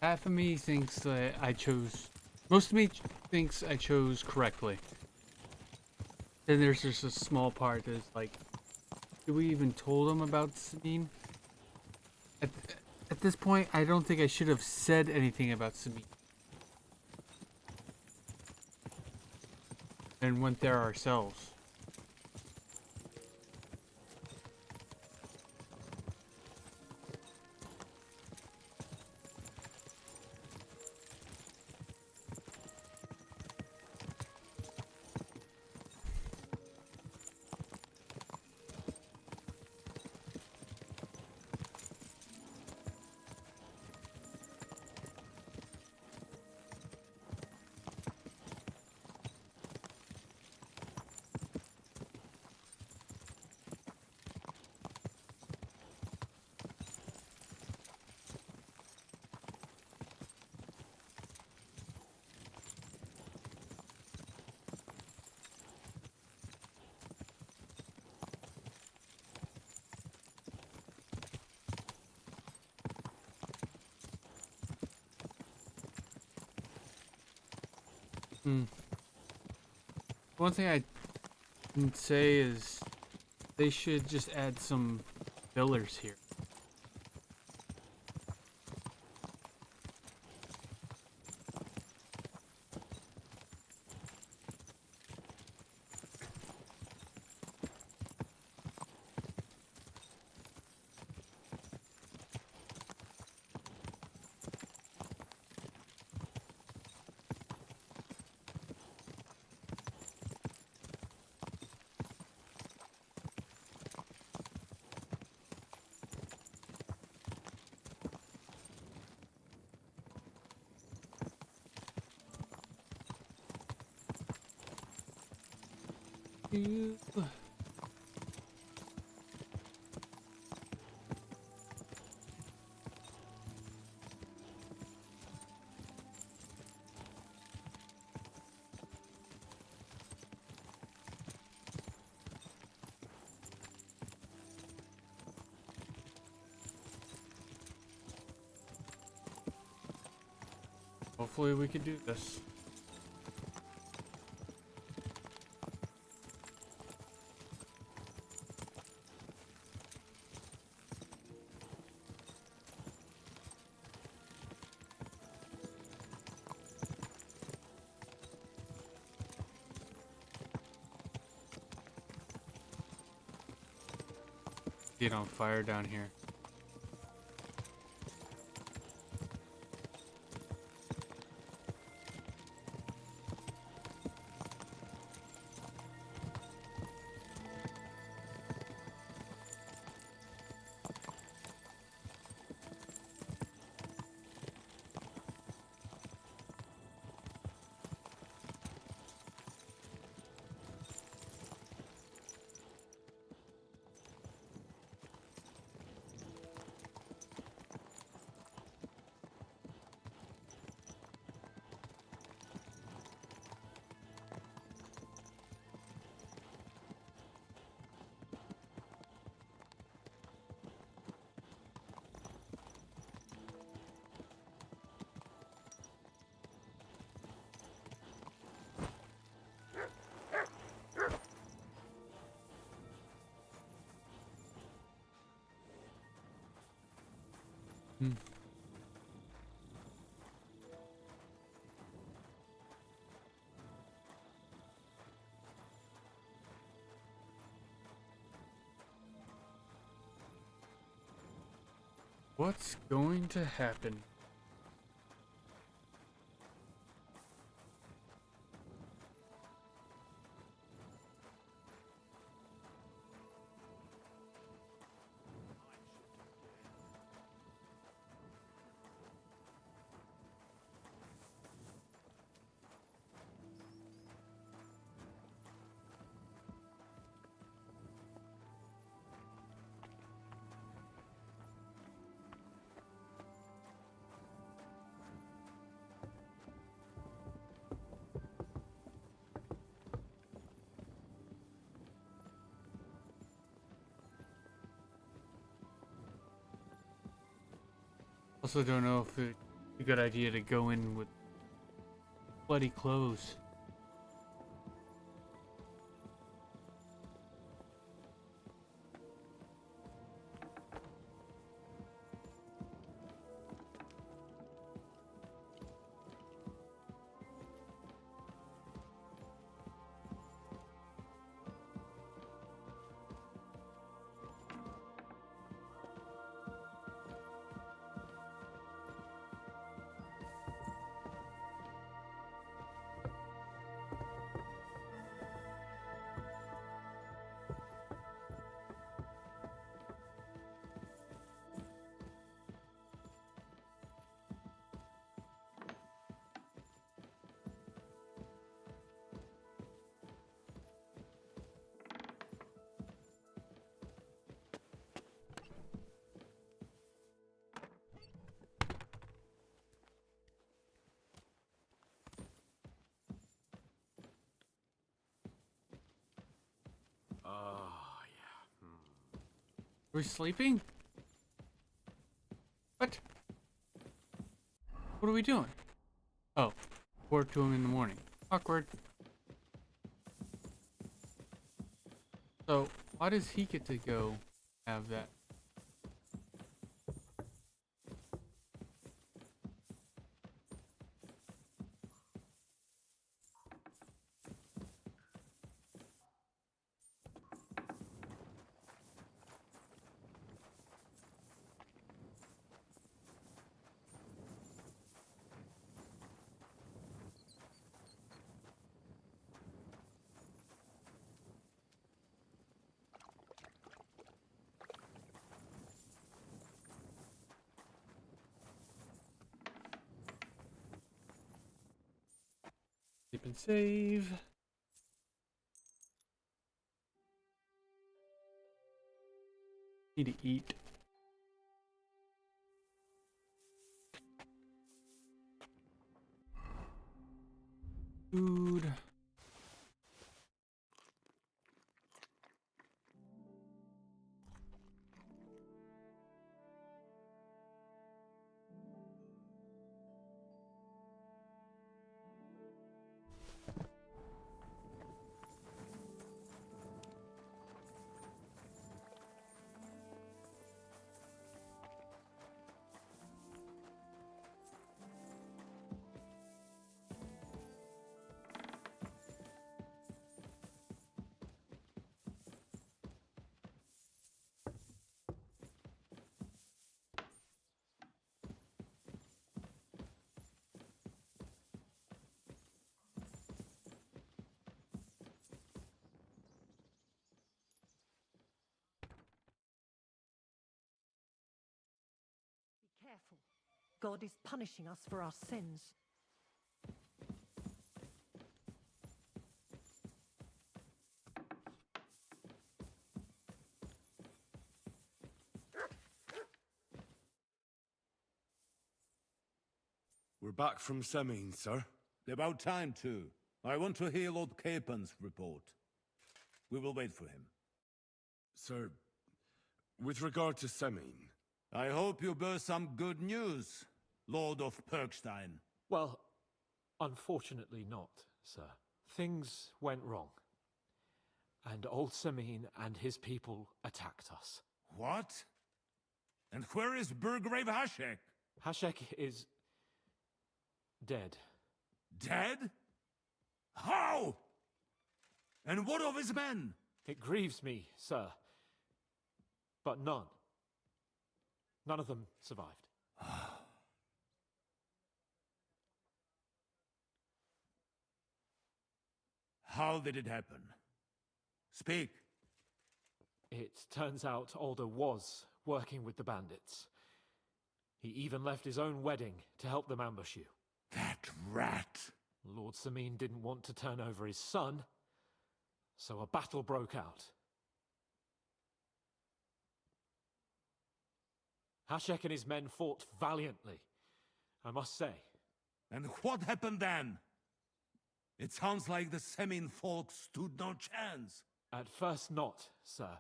Half of me thinks that most of me thinks I chose correctly. Then there's just a small part that's like, Did we even told him about Sabine? At this point, I don't think I should have said anything about Sabine. And went there ourselves. One thing I can say is they should just add some fillers here. Hopefully we can do this. Get on fire down here. What's going to happen? Also don't know if it's a good idea to go in with bloody clothes. we sleeping? What? What are we doing? Oh, report to him in the morning. Awkward. So, why does he get to go have that? Sleep and save. Need to eat. Food. Be careful. God is punishing us for our sins. We're back from Semine, sir. About time, too. I want to hear Lord Capen's report. We will wait for him. Sir, with regard to Semine... I hope you bear some good news, Lord of Perkstein. Well, unfortunately not, sir. Things went wrong. And old Semine and his people attacked us. What? And where is Burgrave Hashek? Hashek is... dead. Dead? How? And what of his men? It grieves me, sir. But none of them survived. How did it happen? Speak. It turns out Alder was working with the bandits. He even left his own wedding to help them ambush you. That rat! Lord Semine didn't want to turn over his son, so a battle broke out. Hashek and his men fought valiantly, I must say. And what happened then? It sounds like the Semine folk stood no chance. At first not, sir.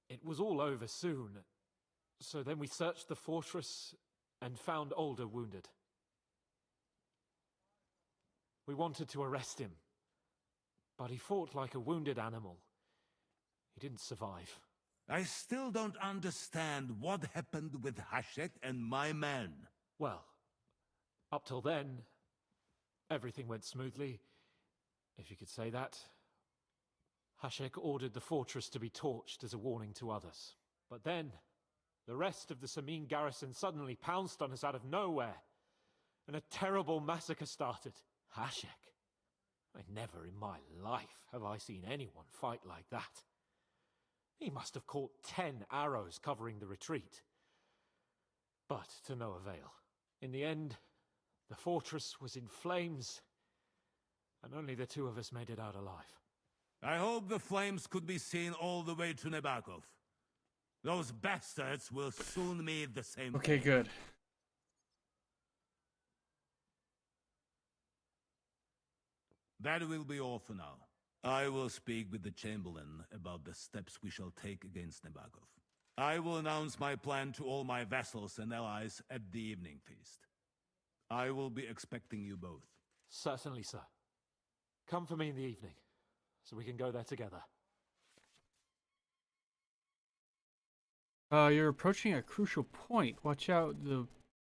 It was all over soon. So then we searched the fortress and found Alder wounded. We wanted to arrest him, but he fought like a wounded animal. He didn't survive. I still don't understand what happened with Hashek and my men. Well, up till then, everything went smoothly, if you could say that. Hashek ordered the fortress to be torched as a warning to others. But then, the rest of the Semine garrison suddenly pounced on us out of nowhere, and a terrible massacre started. Hashek? Never in my life have I seen anyone fight like that. He must have caught 10 arrows covering the retreat. But to no avail. In the end, the fortress was in flames, and only the two of us made it out alive. I hope the flames could be seen all the way to Nebakov. Those bastards will soon meet the same Okay, fate. good. That will be all for now. I will speak with the Chamberlain about the steps we shall take against Nebakov. I will announce my plan to all my vassals and allies at the evening feast. I will be expecting you both. Certainly, sir. Come for me in the evening, so we can go there together. You're approaching a crucial point. Watch out,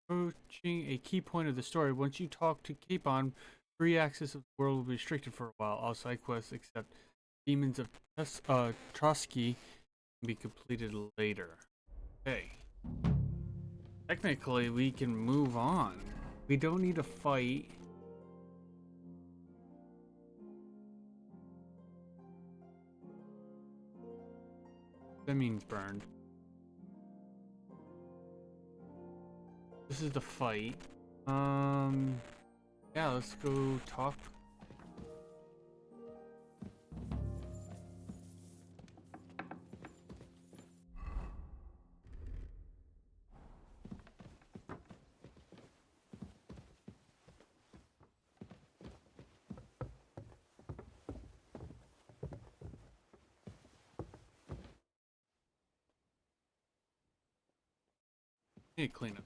approaching a key point of the story. Once you talk to Capon, free access of the world will be restricted for a while. All side quests except Demons of Trotsky can be completed later. Okay. Technically, we can move on. We don't need to fight. That means burned. This is the fight. Yeah, let's go talk. Need to clean up.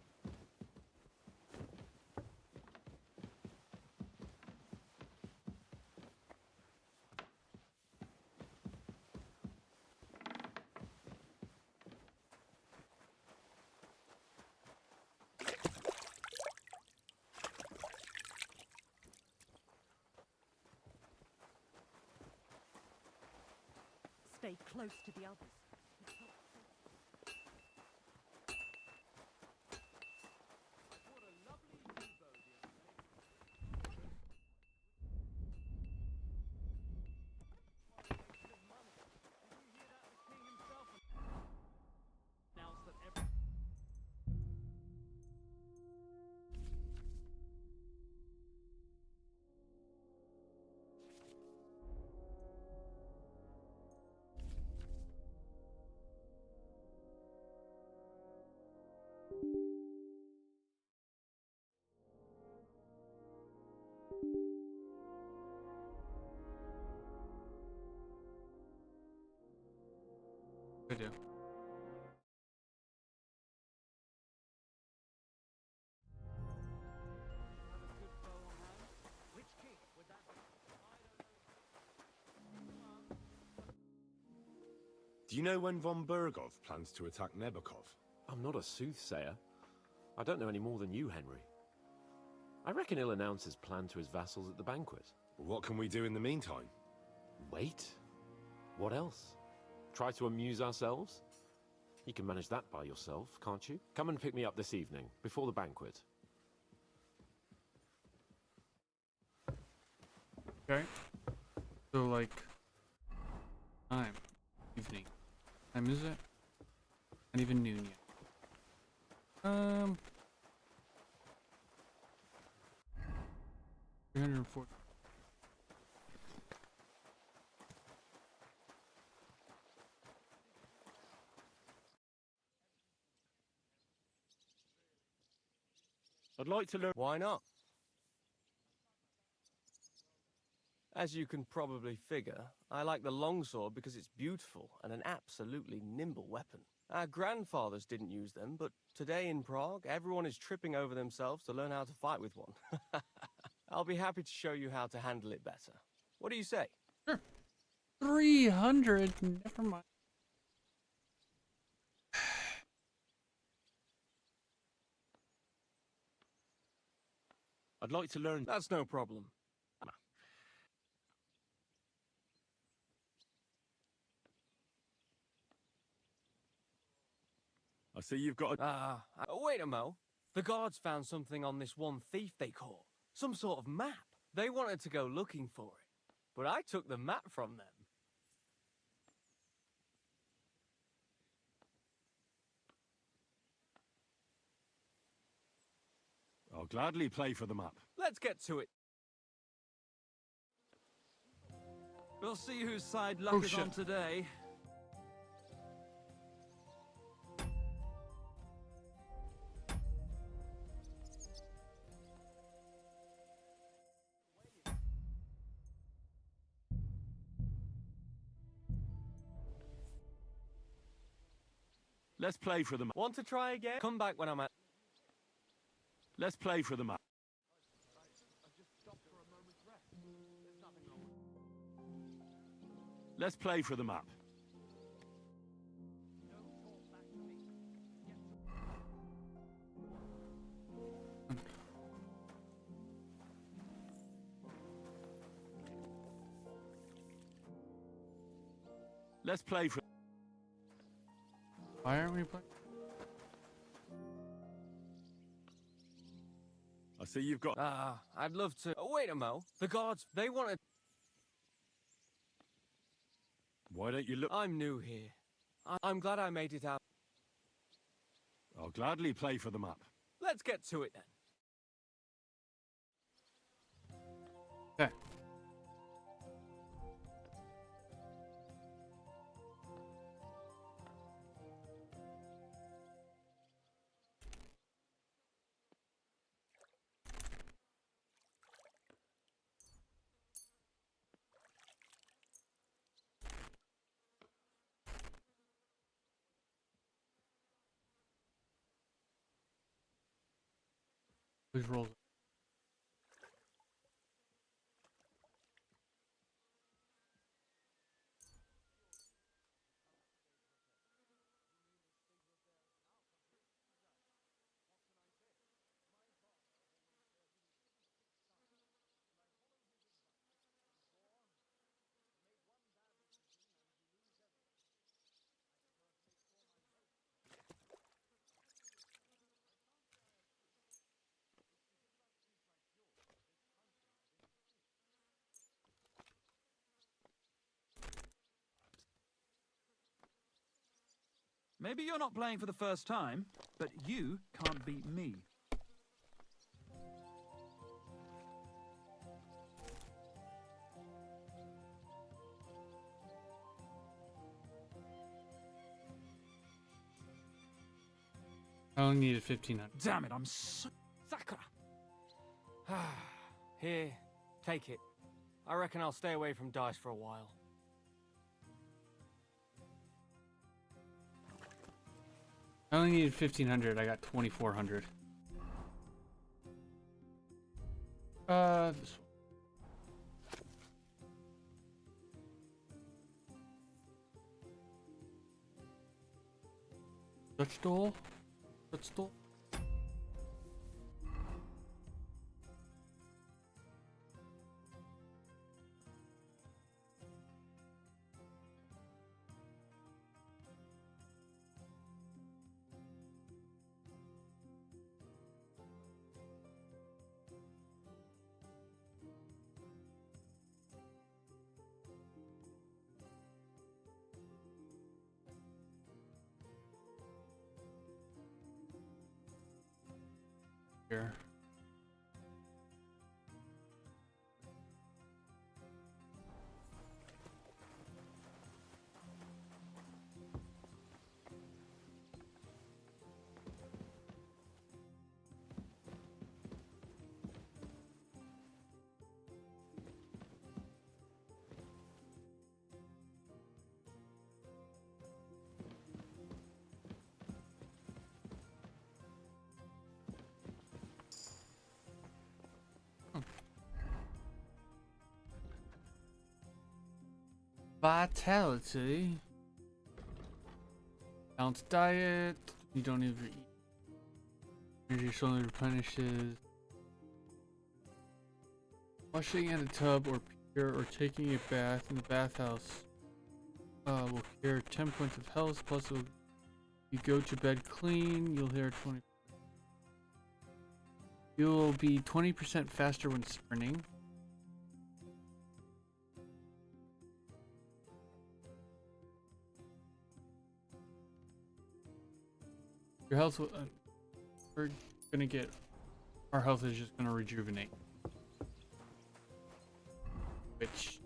Stay close to the others. I do. Do you know when von Bergov plans to attack Nebukov? I'm not a soothsayer. I don't know any more than you, Henry. I reckon he'll announce his plan to his vassals at the banquet. What can we do in the meantime? Wait? What else? Try to amuse ourselves? You can manage that by yourself, can't you? Come and pick me up this evening, before the banquet. Okay. So, like, time. Evening. Time is it? Not even noon yet. 340. I'd like to learn. Why not? As you can probably figure, I like the longsword because it's beautiful and an absolutely nimble weapon. Our grandfathers didn't use them, but today in Prague, everyone is tripping over themselves to learn how to fight with one. I'll be happy to show you how to handle it better. What do you say? Sure. 300? Never mind. I'd like to learn. That's no problem. I see you've got a... Wait a mo. The guards found something on this one thief they caught. Some sort of map. They wanted to go looking for it, but I took the map from them. I'll gladly play for the map. Let's get to it. We'll see whose side luck is on today. Let's play for the map. Want to try again? Come back when I'm at... Let's play for the map. Let's play for the map. Let's play for... Why aren't we playing? I see you've got... I'd love to... Oh, wait a mo. The guards, they wanted... Why don't you look... I'm new here. I'm glad I made it out. I'll gladly play for the map. Let's get to it then. Okay. Who's rolls? Maybe you're not playing for the first time, but you can't beat me. I only needed 1,500. Damn it, I'm so... Sakura! Here, take it. I reckon I'll stay away from dice for a while. I only needed 1,500. I got 2,400. This one. Dutch doll? Dutch doll? Here. Vitality. Balanced diet. You don't need to eat. Energy slowly replenishes. Washing in a tub or pier or taking a bath in the bathhouse will cure 10 points of health. Plus, you go to bed clean. You'll hear 20. You'll be 20% faster when sprinting. Your health will, we're gonna get, our health is just gonna rejuvenate. Which,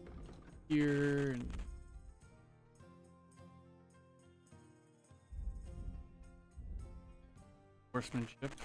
here, and horsemanship.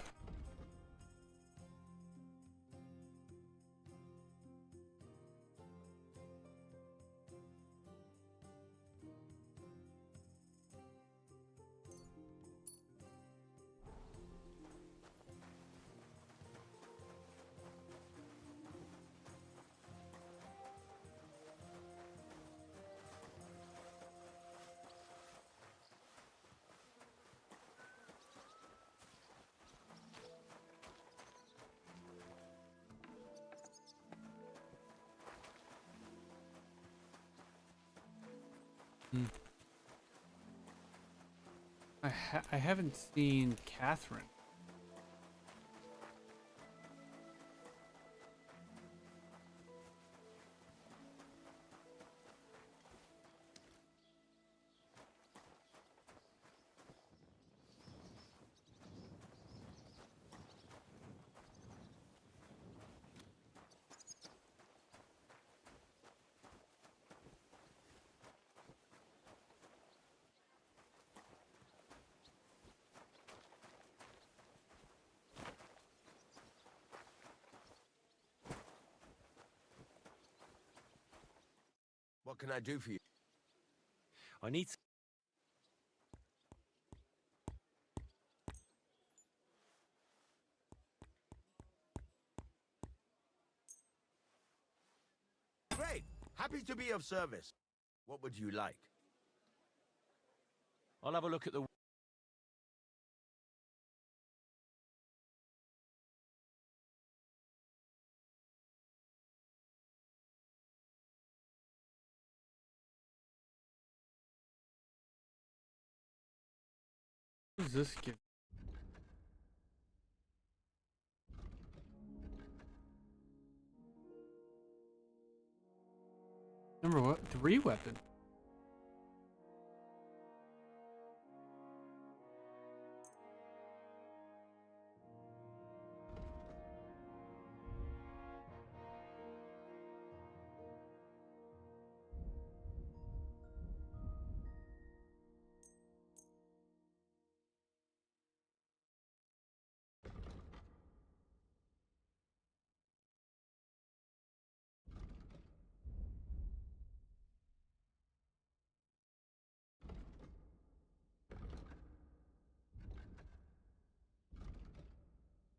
I haven't seen Catherine. What can I do for you? I need. Great. Happy to be of service. What would you like? I'll have a look at the. Who's this kid? Number what? 3 weapon.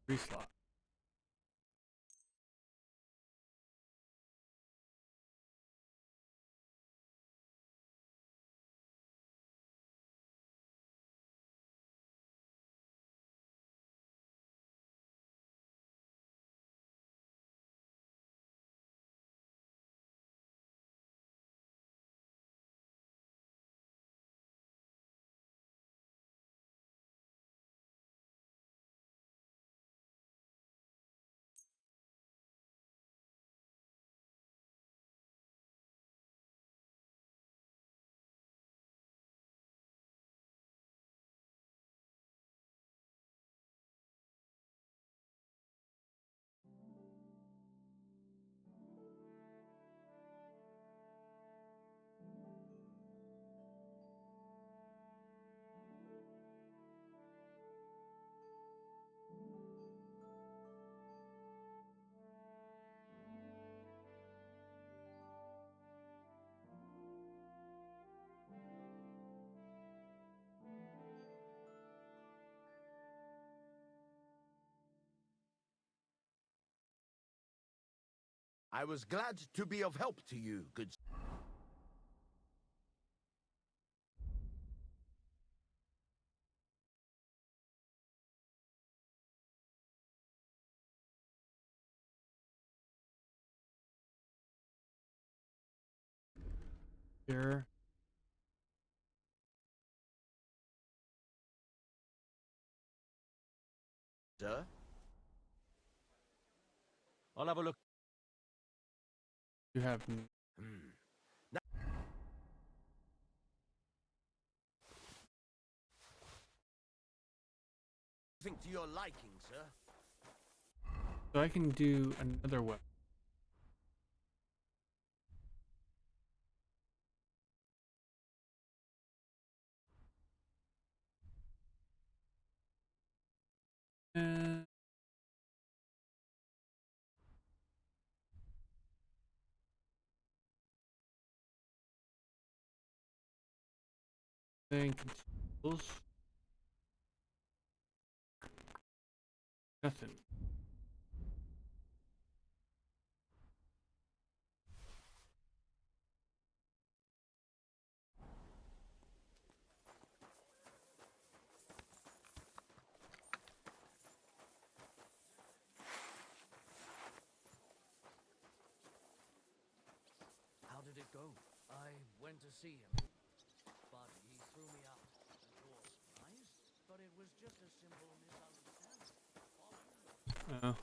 Three slot. I was glad to be of help to you, good. Sure. Sir? I'll have a look. You have. Think to your liking, sir. So I can do another weapon. Then controls. Nothing. How did it go? I went to see him. Oh.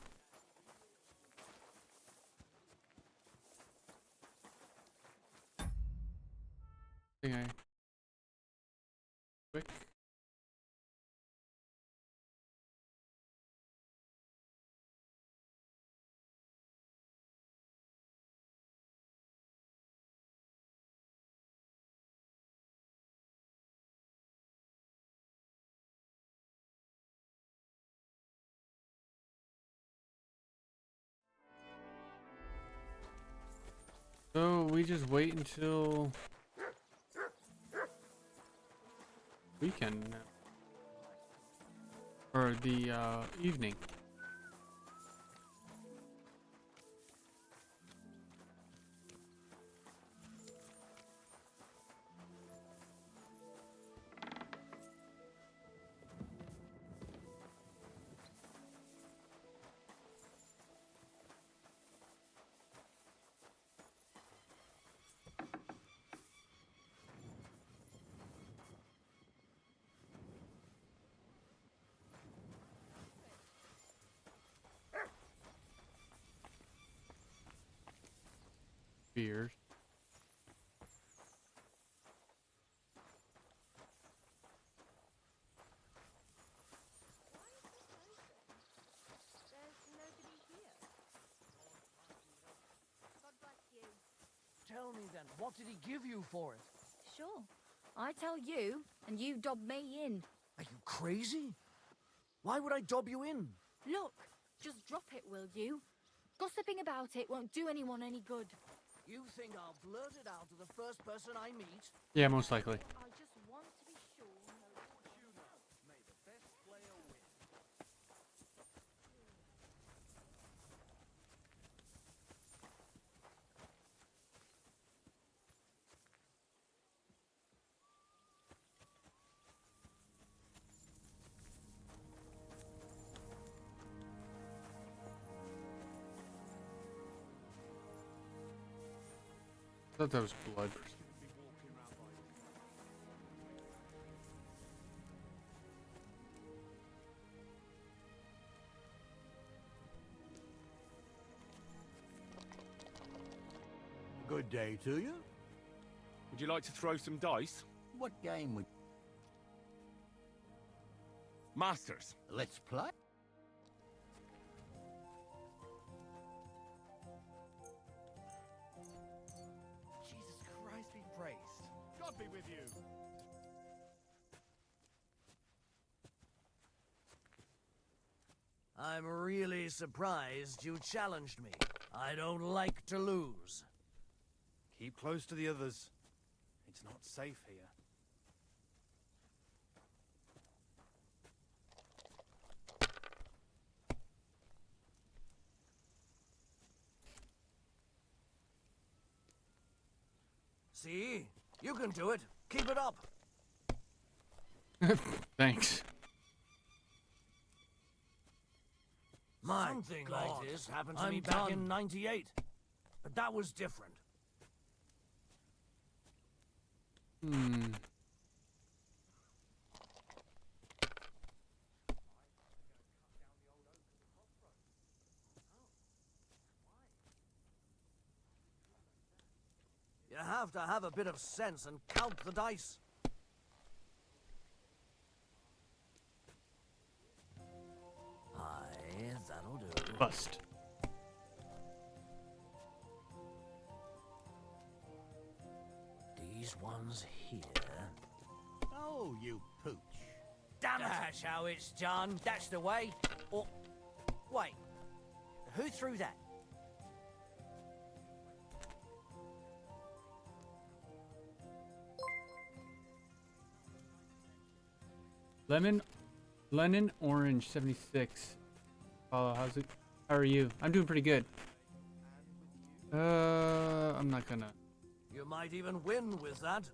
Okay. Quick. So we just wait until weekend now. Or the evening. Beers. Tell me then, what did he give you for it? Sure. I tell you, and you dob me in. Are you crazy? Why would I dob you in? Look, just drop it, will you? Gossiping about it won't do anyone any good. You think I'll blurt it out to the first person I meet? Yeah, most likely. I just want to be sure. May the best player win. I thought that was blood. Good day to you. Would you like to throw some dice? What game would... Masters. Let's play. Jesus Christ be praised. God be with you. I'm really surprised you challenged me. I don't like to lose. Keep close to the others. It's not safe here. See? You can do it. Keep it up. Thanks. Something like this happened to me back in '98. But that was different. Hmm. You have to have a bit of sense and count the dice. Aye, that'll do. Bust. These ones here. Oh, you pooch. Damn it! That's how it's done. That's the way. Or... Wait. Who threw that? Lennon Orange 76. Follow, how's it? How are you? I'm doing pretty good. I'm not gonna. You might even win with that.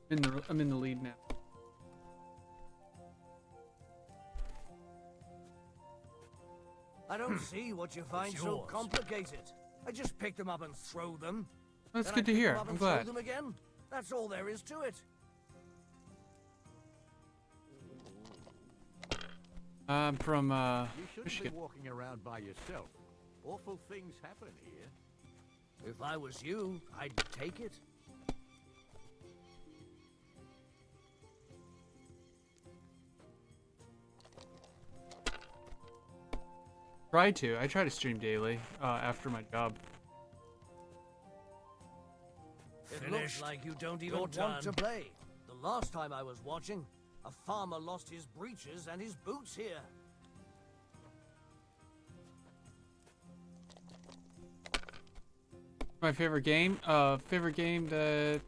I'm in the lead now. I don't see what you find so complicated. I just pick them up and throw them. That's Then good to I pick hear. them up I'm and glad. Throw them again. That's all there is to it. I'm from You shouldn't Michigan. be walking around by yourself. Awful things happen here. If I was you, I'd take it. I try to stream daily after my job. It looks like you don't even want to play. The last time I was watching, a farmer lost his breeches and his boots here. My favorite game? Favorite game that...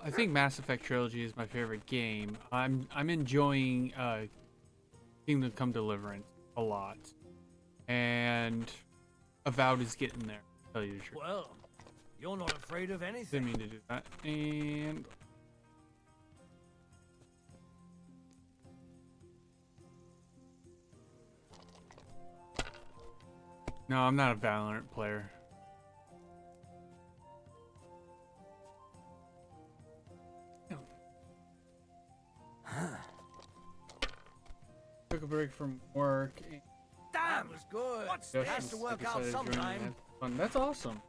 I think Mass Effect Trilogy is my favorite game. I'm enjoying Kingdom Come Deliverance a lot. And Avowed is getting there, to tell you the truth. Well, you're not afraid of anything. Didn't mean to do that. And... no, I'm not a Valorant player. Took a break from work. That was good. It has to work out sometime. That's awesome.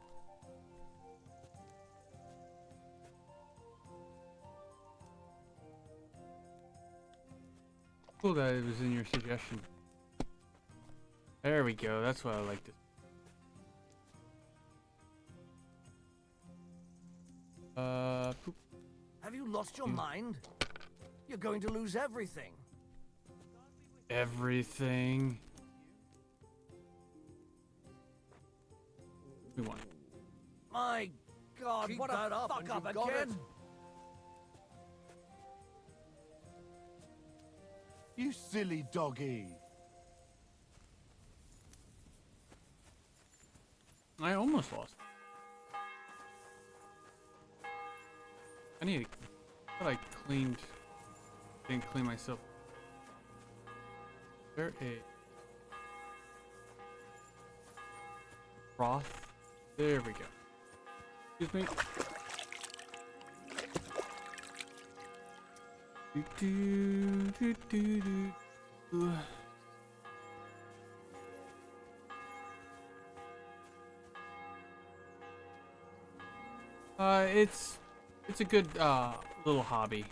Cool that it was in your suggestion. There we go. That's what I like to. Poop. Have you lost your mind? You're going to lose everything. Everything. We won. My God, Keep what that a up fuck and up you've got again. it. You silly doggy. I almost lost. I need to. I thought I cleaned. Didn't clean myself. There a broth. There we go. Excuse me. Do. It's a good little hobby.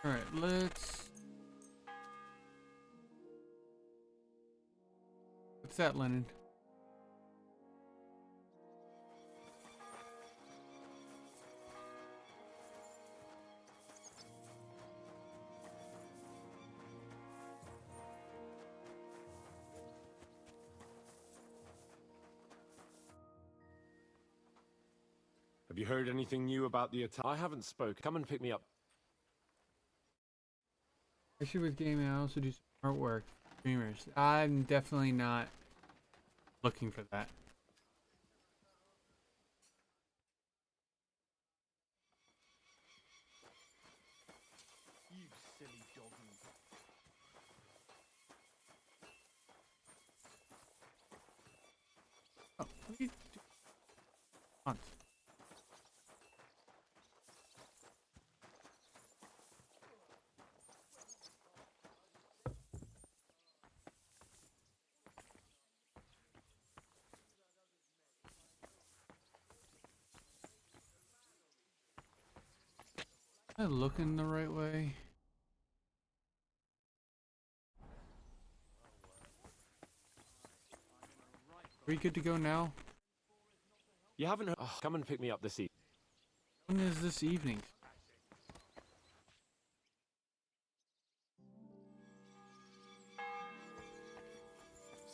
All right, what's that, Lennon? Have you heard anything new about the attack? I haven't spoke. Come and pick me up. Actually, with gaming, I also do some artwork. Streamers. I'm definitely not looking for that. You silly doggy. Oh, what are you doing? On. Am I looking the right way? Are we good to go now? You haven't heard. Oh, come and pick me up this evening. When is this evening?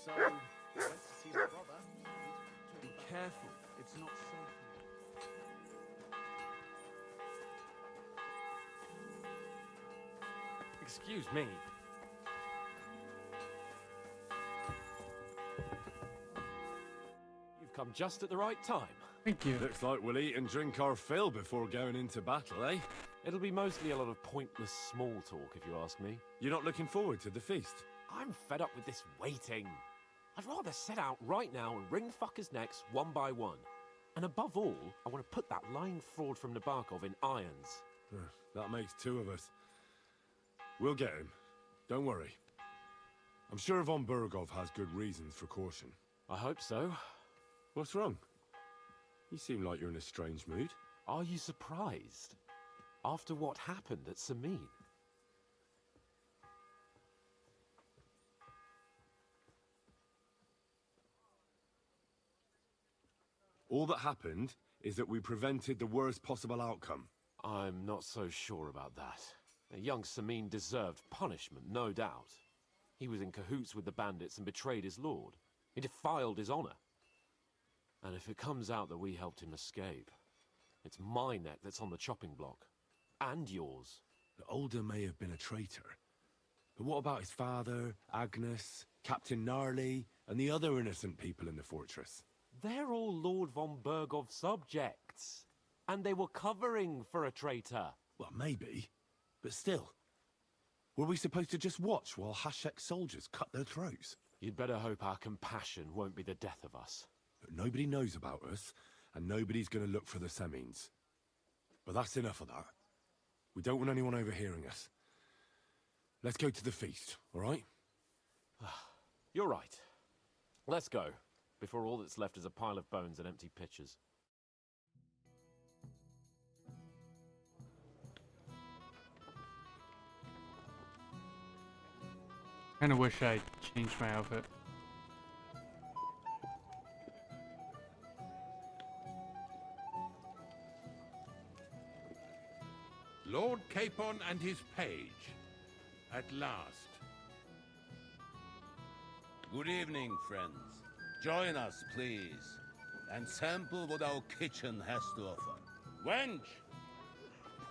So, let's see the brother. Be careful, it's not safe. Excuse me. You've come just at the right time. Thank you. Looks like we'll eat and drink our fill before going into battle, eh? It'll be mostly a lot of pointless small talk, if you ask me. You're not looking forward to the feast? I'm fed up with this waiting. I'd rather set out right now and wring fuckers' necks one by one. And above all, I want to put that lying fraud from Nabokov in irons. That makes two of us. We'll get him. Don't worry. I'm sure Von Burgov has good reasons for caution. I hope so. What's wrong? You seem like you're in a strange mood. Are you surprised? After what happened at Samin? All that happened is that we prevented the worst possible outcome. I'm not so sure about that. Young Samin deserved punishment, no doubt. He was in cahoots with the bandits and betrayed his lord. He defiled his honor. And if it comes out that we helped him escape, it's my neck that's on the chopping block. And yours. The Older may have been a traitor. But what about his father, Agnes, Captain Gnarly, and the other innocent people in the fortress? They're all Lord von Burgov's subjects. And they were covering for a traitor. Well, maybe. But still. Were we supposed to just watch while Hashek's soldiers cut their throats? You'd better hope our compassion won't be the death of us. But nobody knows about us, and nobody's going to look for the Semines. But that's enough of that. We don't want anyone overhearing us. Let's go to the feast, all right? You're right. Let's go, before all that's left is a pile of bones and empty pitchers. Kinda wish I'd changed my outfit. Lord Capon and his page. At last. Good evening, friends. Join us, please, and sample what our kitchen has to offer. Wench,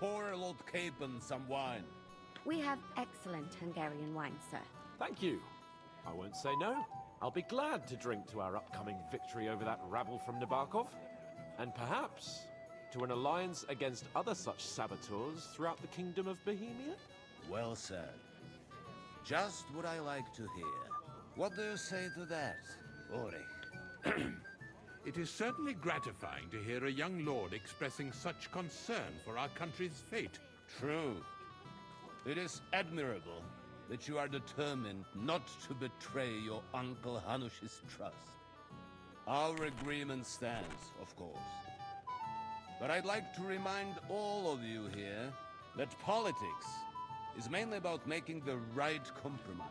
pour Lord Capon some wine. We have excellent Hungarian wine, sir. Thank you. I won't say no. I'll be glad to drink to our upcoming victory over that rabble from Nabokov. And perhaps to an alliance against other such saboteurs throughout the Kingdom of Bohemia? Well said. Just what I like to hear. What do you say to that, Ulrich? It is certainly gratifying to hear a young lord expressing such concern for our country's fate. True. It is admirable that you are determined not to betray your Uncle Hanush's trust. Our agreement stands, of course. But I'd like to remind all of you here that politics is mainly about making the right compromises,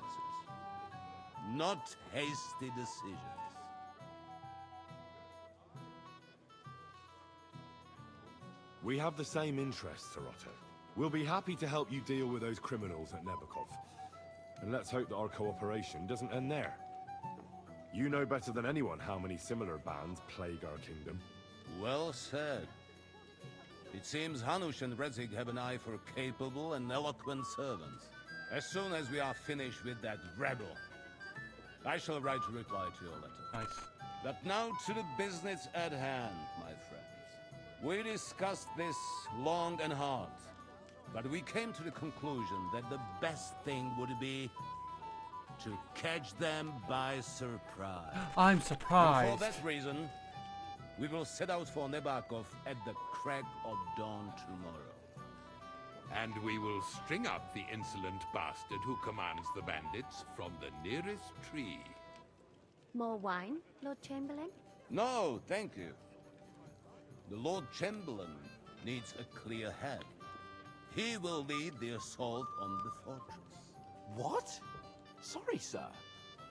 not hasty decisions. We have the same interests, Sir Otto. We'll be happy to help you deal with those criminals at Nabokov. And let's hope that our cooperation doesn't end there. You know better than anyone how many similar bands plague our kingdom. Well said. It seems Hanush and Redzig have an eye for capable and eloquent servants. As soon as we are finished with that rebel, I shall write a reply to your letter. Nice. But now to the business at hand, my friends. We discussed this long and hard, but we came to the conclusion that the best thing would be to catch them by surprise. I'm surprised. And for that reason, we will set out for Nabokov at the crack of dawn tomorrow. And we will string up the insolent bastard who commands the bandits from the nearest tree. More wine, Lord Chamberlain? No, thank you. The Lord Chamberlain needs a clear head. He will lead the assault on the fortress. What? Sorry, sir.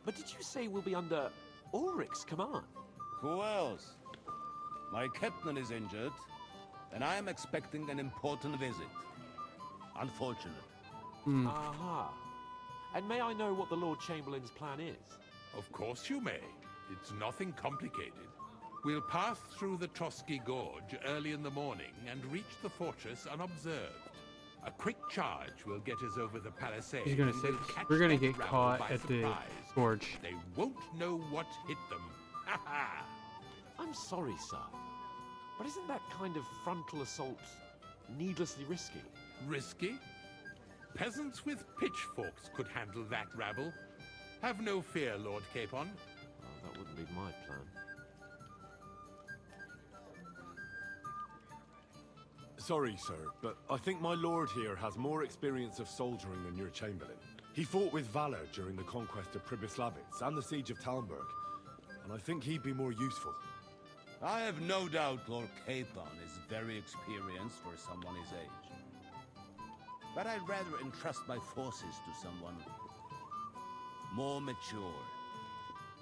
But did you say we'll be under Ulrich's command? Who else? My captain is injured, and I am expecting an important visit. Unfortunate. Aha. And may I know what the Lord Chamberlain's plan is? Of course you may. It's nothing complicated. We'll pass through the Trotsky Gorge early in the morning and reach the fortress unobserved. A quick charge will get us over the palisade. He's gonna and say we'll catch we're gonna that get rabble caught by at surprise. the gorge. They won't know what hit them. Ha ha! I'm sorry, sir. But isn't that kind of frontal assault needlessly risky? Risky? Peasants with pitchforks could handle that rabble. Have no fear, Lord Capon. Well, that wouldn't be my plan. Sorry, sir, but I think my lord here has more experience of soldiering than your chamberlain. He fought with valor during the conquest of Pribyslavitz and the siege of Talmberg, and I think he'd be more useful. I have no doubt Lord Capon is very experienced for someone his age. But I'd rather entrust my forces to someone more mature.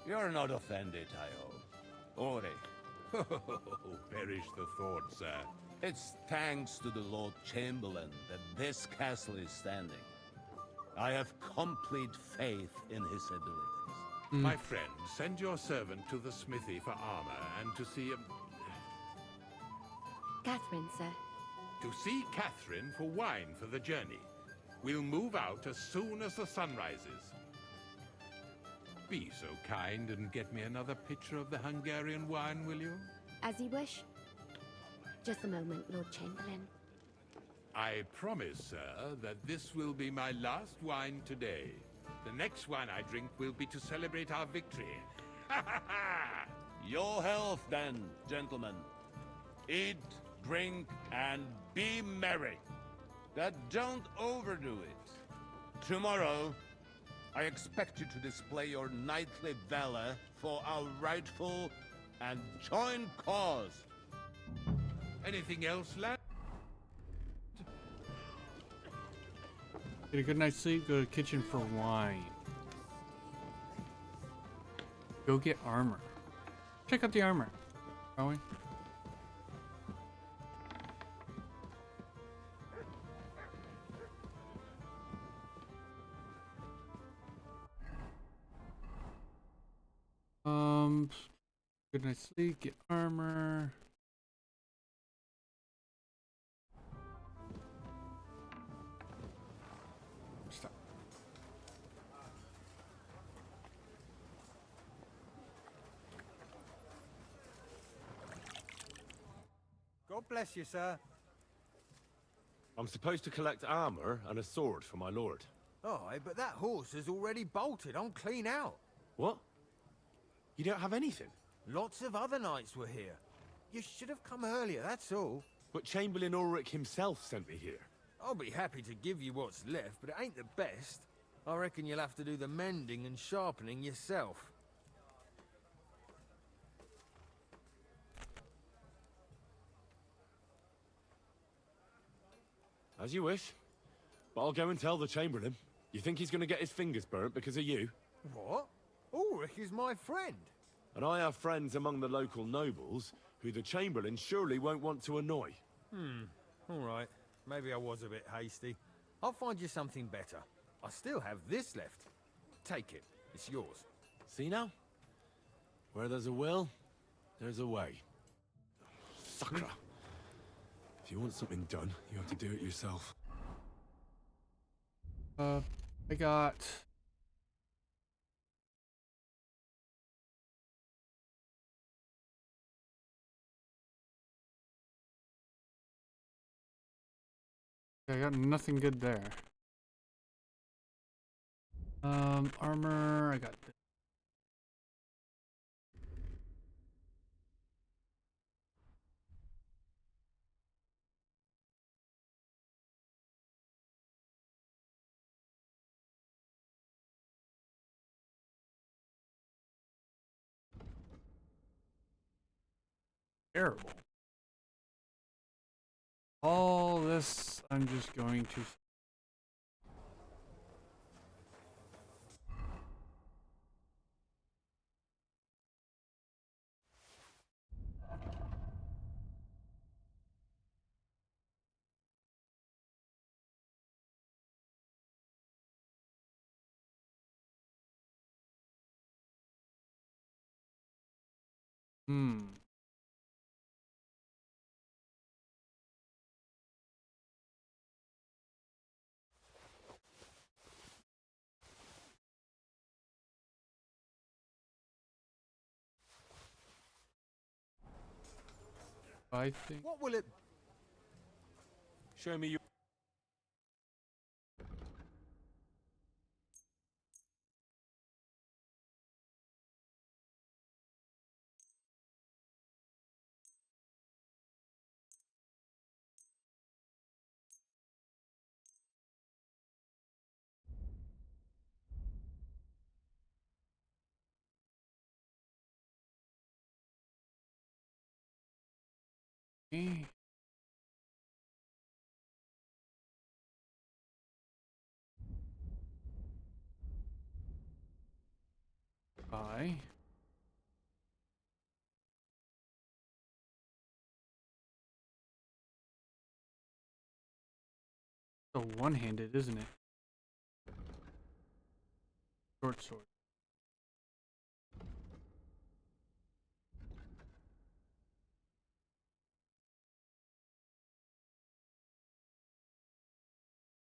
You're not offended, I hope. Ore. Perish the thought, sir. It's thanks to the Lord Chamberlain that this castle is standing. I have complete faith in his abilities. My friend, send your servant to the smithy for armor and to see Catherine, sir. To see Catherine for wine for the journey. We'll move out as soon as the sun rises. Be so kind and get me another pitcher of the Hungarian wine, will you? As you wish. Just a moment, Lord Chamberlain. I promise, sir, that this will be my last wine today. The next wine I drink will be to celebrate our victory. Your health, then, gentlemen. Eat, drink, and be merry. But don't overdo it. Tomorrow, I expect you to display your knightly valor for our rightful and joint cause. Anything else, lad? Get a good night's sleep, go to the kitchen for wine. Go get armor. Check out the armor, shall we? Good night's sleep, get armor. Stop. God bless you, sir. I'm supposed to collect armor and a sword for my lord. Aye, but that horse has already bolted on clean out. What? You don't have anything? Lots of other knights were here. You should have come earlier, that's all. But Chamberlain Ulrich himself sent me here. I'll be happy to give you what's left, but it ain't the best. I reckon you'll have to do the mending and sharpening yourself. As you wish. But I'll go and tell the Chamberlain. You think he's going to get his fingers burnt because of you? What? Ulrich is my friend. And I have friends among the local nobles who the Chamberlain surely won't want to annoy. All right. Maybe I was a bit hasty. I'll find you something better. I still have this left. Take it. It's yours. See now? Where there's a will, there's a way. Sucker. If you want something done, you have to do it yourself. I got... I got nothing good there. Armor, I got this. Terrible. All this, I'm just going to... I think. What will it... Show me your... Eh. I. So one-handed, isn't it? Short sword.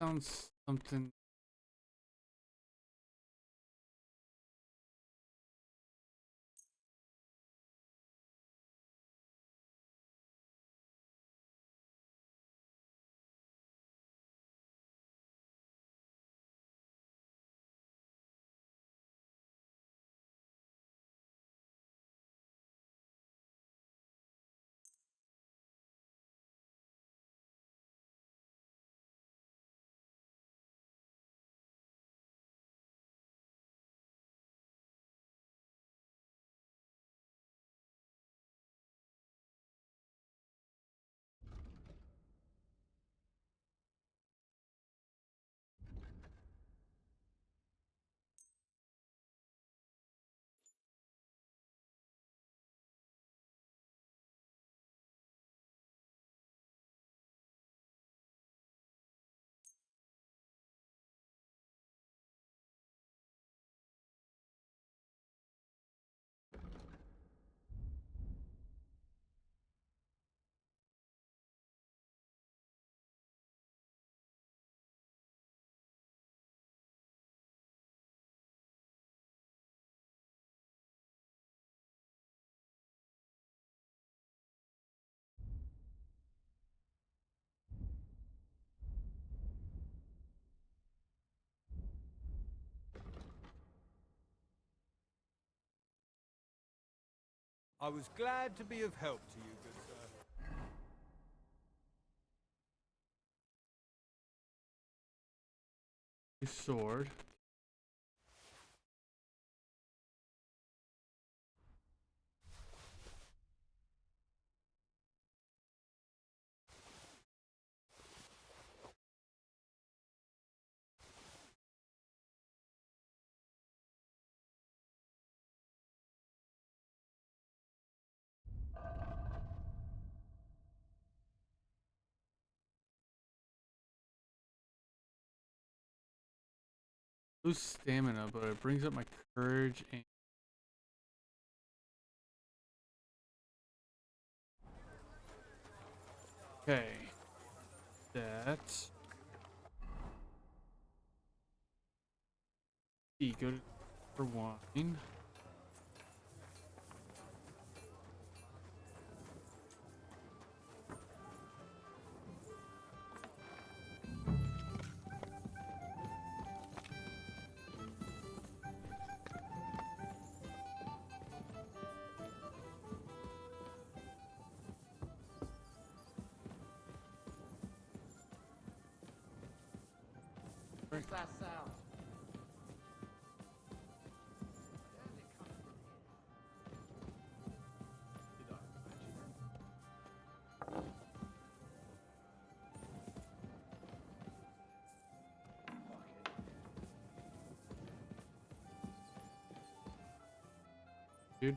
Sounds something. I was glad to be of help to you, good sir. Sword. Lose stamina, but it brings up my courage and okay. That E go for wine. What's that sound? Dude.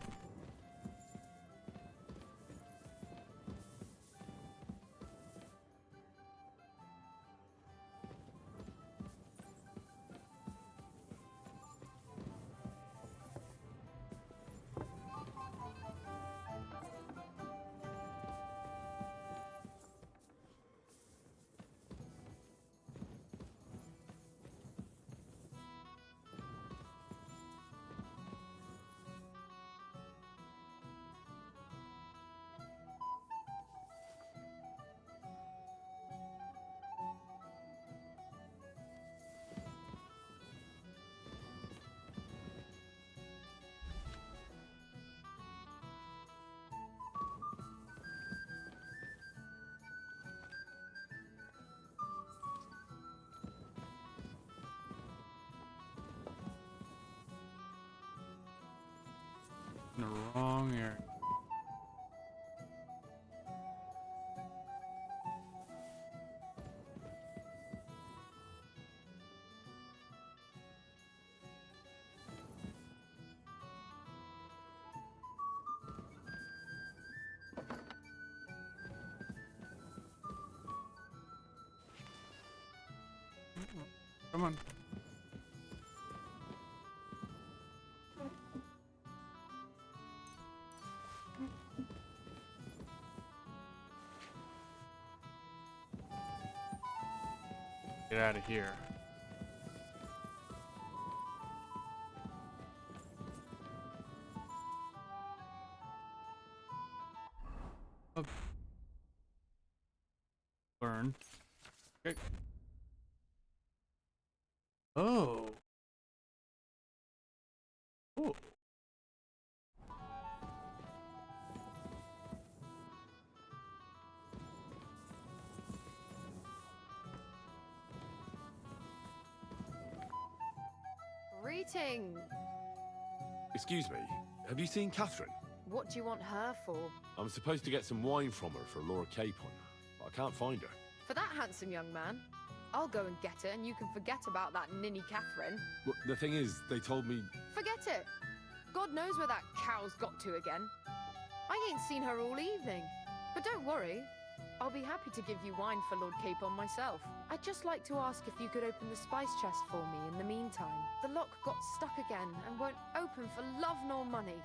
the wrong area. Come on. Get out of here. Oh. Burn. Okay. Oh. Oh. Greetings. Excuse me, have you seen Catherine? What do you want her for? I'm supposed to get some wine from her for Laura Capon, but I can't find her. For that handsome young man? I'll go and get it, and you can forget about that ninny Catherine. Well, the thing is, they told me... Forget it! God knows where that cow's got to again. I ain't seen her all evening. But don't worry, I'll be happy to give you wine for Lord Capon myself. I'd just like to ask if you could open the spice chest for me in the meantime. The lock got stuck again and won't open for love nor money.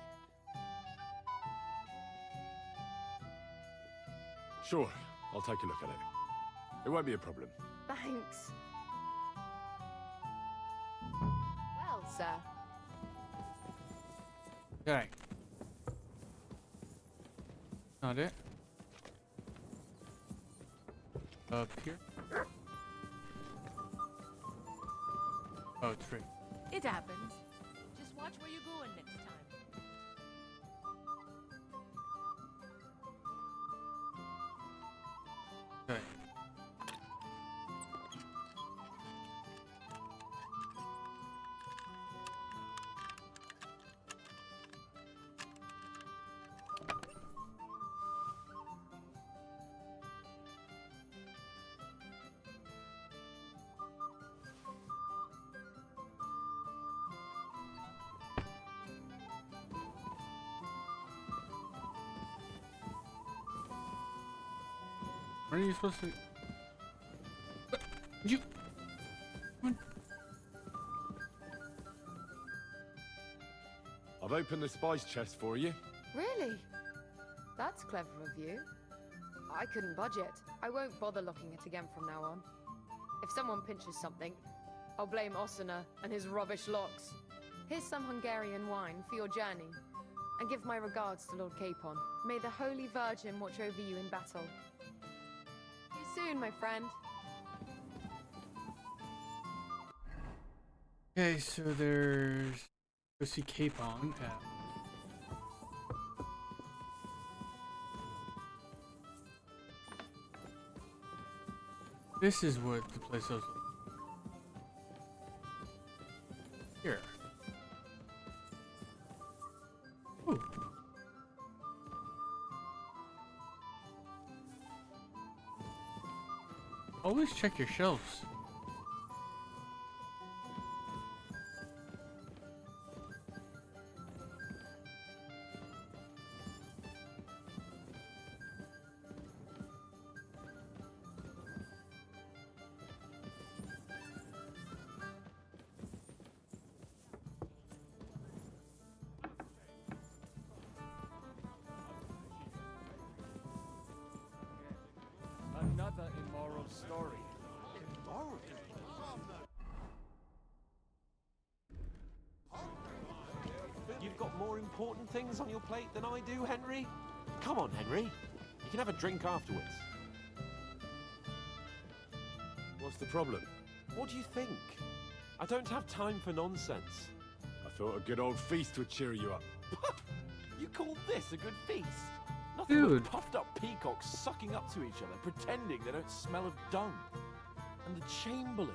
Sure, I'll take a look at it. It won't be a problem. Thanks. Well, sir. Okay. Not it. Up here. Oh, tree. It happens. Just watch where you're going next time. Okay. Where are you supposed to? What? You. What? I've opened the spice chest for you. Really? That's clever of you. I couldn't budge it. I won't bother locking it again from now on. If someone pinches something, I'll blame Osuna and his rubbish locks. Here's some Hungarian wine for your journey. And give my regards to Lord Capon. May the Holy Virgin watch over you in battle. See you soon, my friend. Okay, so there's. Go see Capon. This is what the place was. Here. Ooh. Always check your shelves. Another immoral story. Immoral? You've got more important things on your plate than I do, Henry? Come on, Henry. You can have a drink afterwards. What's the problem? What do you think? I don't have time for nonsense. I thought a good old feast would cheer you up. You call this a good feast? Nothing Dude. but puffed up peacocks sucking up to each other, pretending they don't smell of dung. And the Chamberlain.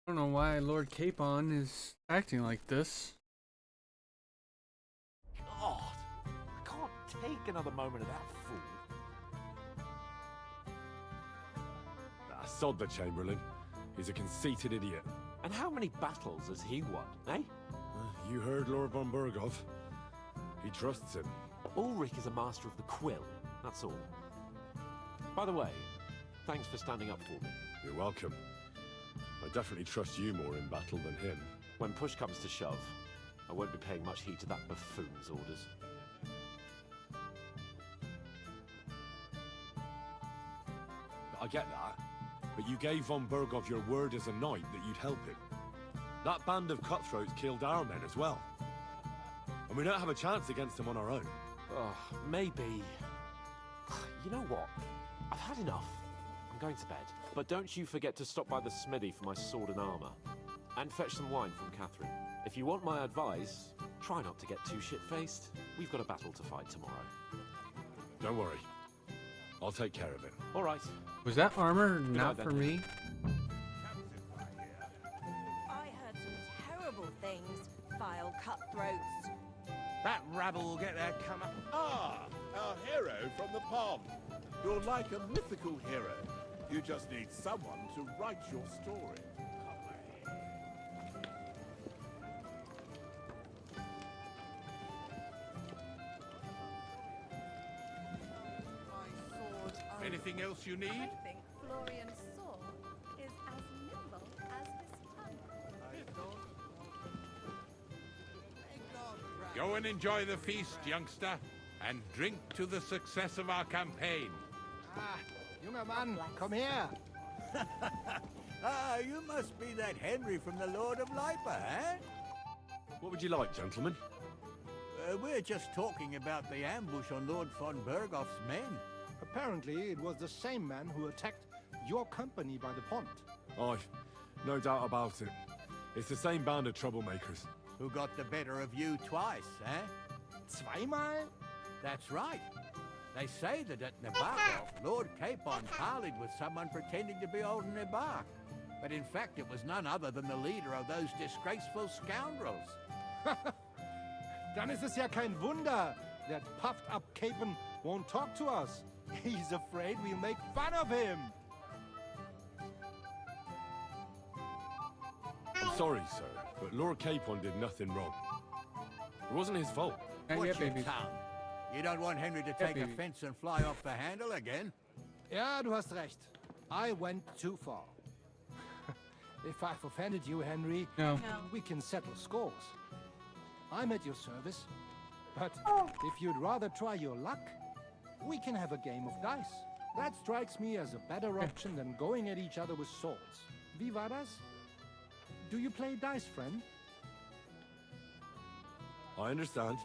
I don't know why Lord Capon is acting like this. God, I can't take another moment of that fool. Sod the Chamberlain. He's a conceited idiot. And how many battles has he won, eh? You heard Lord von Berghoff. He trusts him. Ulrich is a master of the quill, that's all. By the way, thanks for standing up for me. You're welcome. I definitely trust you more in battle than him. When push comes to shove, I won't be paying much heed to that buffoon's orders. I get that, but you gave von Berghoff your word as a knight that you'd help him. That band of cutthroats killed our men as well. And we don't have a chance against them on our own. Oh, maybe. You know what? I've had enough. I'm going to bed. But don't you forget to stop by the smithy for my sword and armor. And fetch some wine from Catherine. If you want my advice, try not to get too shit-faced. We've got a battle to fight tomorrow. Don't worry. I'll take care of it. All right. Was that armor not then. for me? I heard some terrible things, vile cutthroats. That rabble will get their come up. Ah, our hero from the pond. You're like a mythical hero. You just need someone to write your story. Anything else you need? I think Florian's sword is as nimble as his tongue. Go and enjoy the feast, youngster, and drink to the success of our campaign. Ah, junger Mann, komm her. Ah, you must be that Henry from the Lord of Lipa, eh? What would you like, gentlemen? We're just talking about the ambush on Lord von Berghoff's men. Apparently, it was the same man who attacked your company by the pond. I've no doubt about it. It's the same band of troublemakers. Who got the better of you twice, eh? Zweimal? That's right. They say that at Nabokov, Lord Capon parleyed with someone pretending to be old Nabark. But in fact, it was none other than the leader of those disgraceful scoundrels. Dann ist es ja kein Wunder that puffed up Capon won't talk to us. He's afraid we'll make fun of him. I'm sorry, sir, but Lord Capon did nothing wrong. It wasn't his fault. Watch your tongue. You don't want Henry to take offense and fly off the handle again? Ja, du hast recht. I went too far. If I've offended you, Henry, we can settle scores. I'm at your service. But if you'd rather try your luck, we can have a game of dice. That strikes me as a better option than going at each other with swords. Wie war das? Do you play dice, friend? I understand.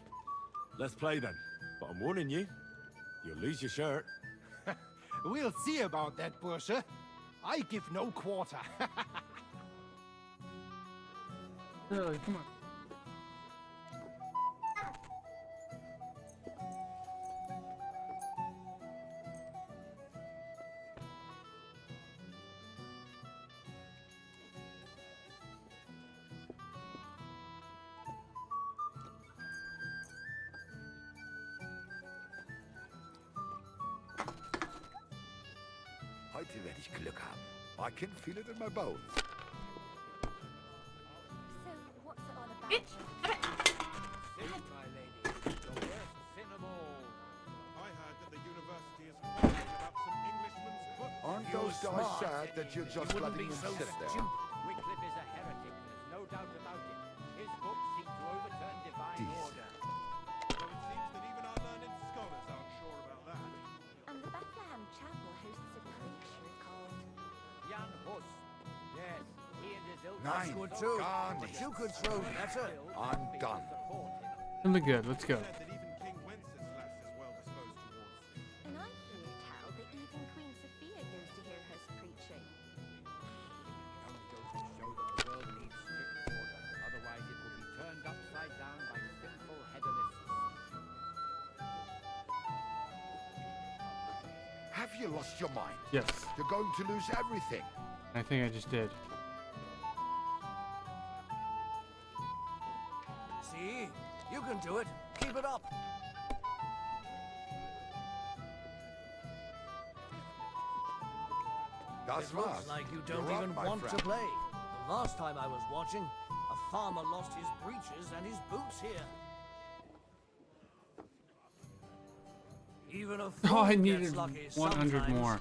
Let's play then. But I'm warning you, you'll lose your shirt. We'll see about that, Bursche. I give no quarter. Really, come on. Heute werde ich Glück haben. I can feel it in my bones. So, what's it all about? Sin, my lady. The worst sin of all. I heard that the university is quarreling about some Englishman's book. Aren't those guys sad that you're just letting them sit there? Wycliffe is a heretic, there's no doubt about it. His books seek to overturn divine order. So it seems that even our learned scholars aren't sure about that. And the Bethlehem Chapel hosts a preacher called Jan Hus. Yes, he and his ilk Nein, are gut so gar but nicht. you could throw better. I'm done. Something good. Let's go. Said that even King Wenceslas is well disposed towards me. And I hear tell that even Queen Sophia goes to hear her preaching. Only goes to show that the world needs strict order. Otherwise it will be turned upside down by sinful hedonists. Have you lost your mind? Yes. You're going to lose everything. I think I just did. do it. Keep it up. Das It looks war's. like you You're don't up, even my want to friend. play. The last time I was watching, a farmer lost his breeches and his boots here. Even a Oh, fool I gets needed lucky 100 sometimes. more.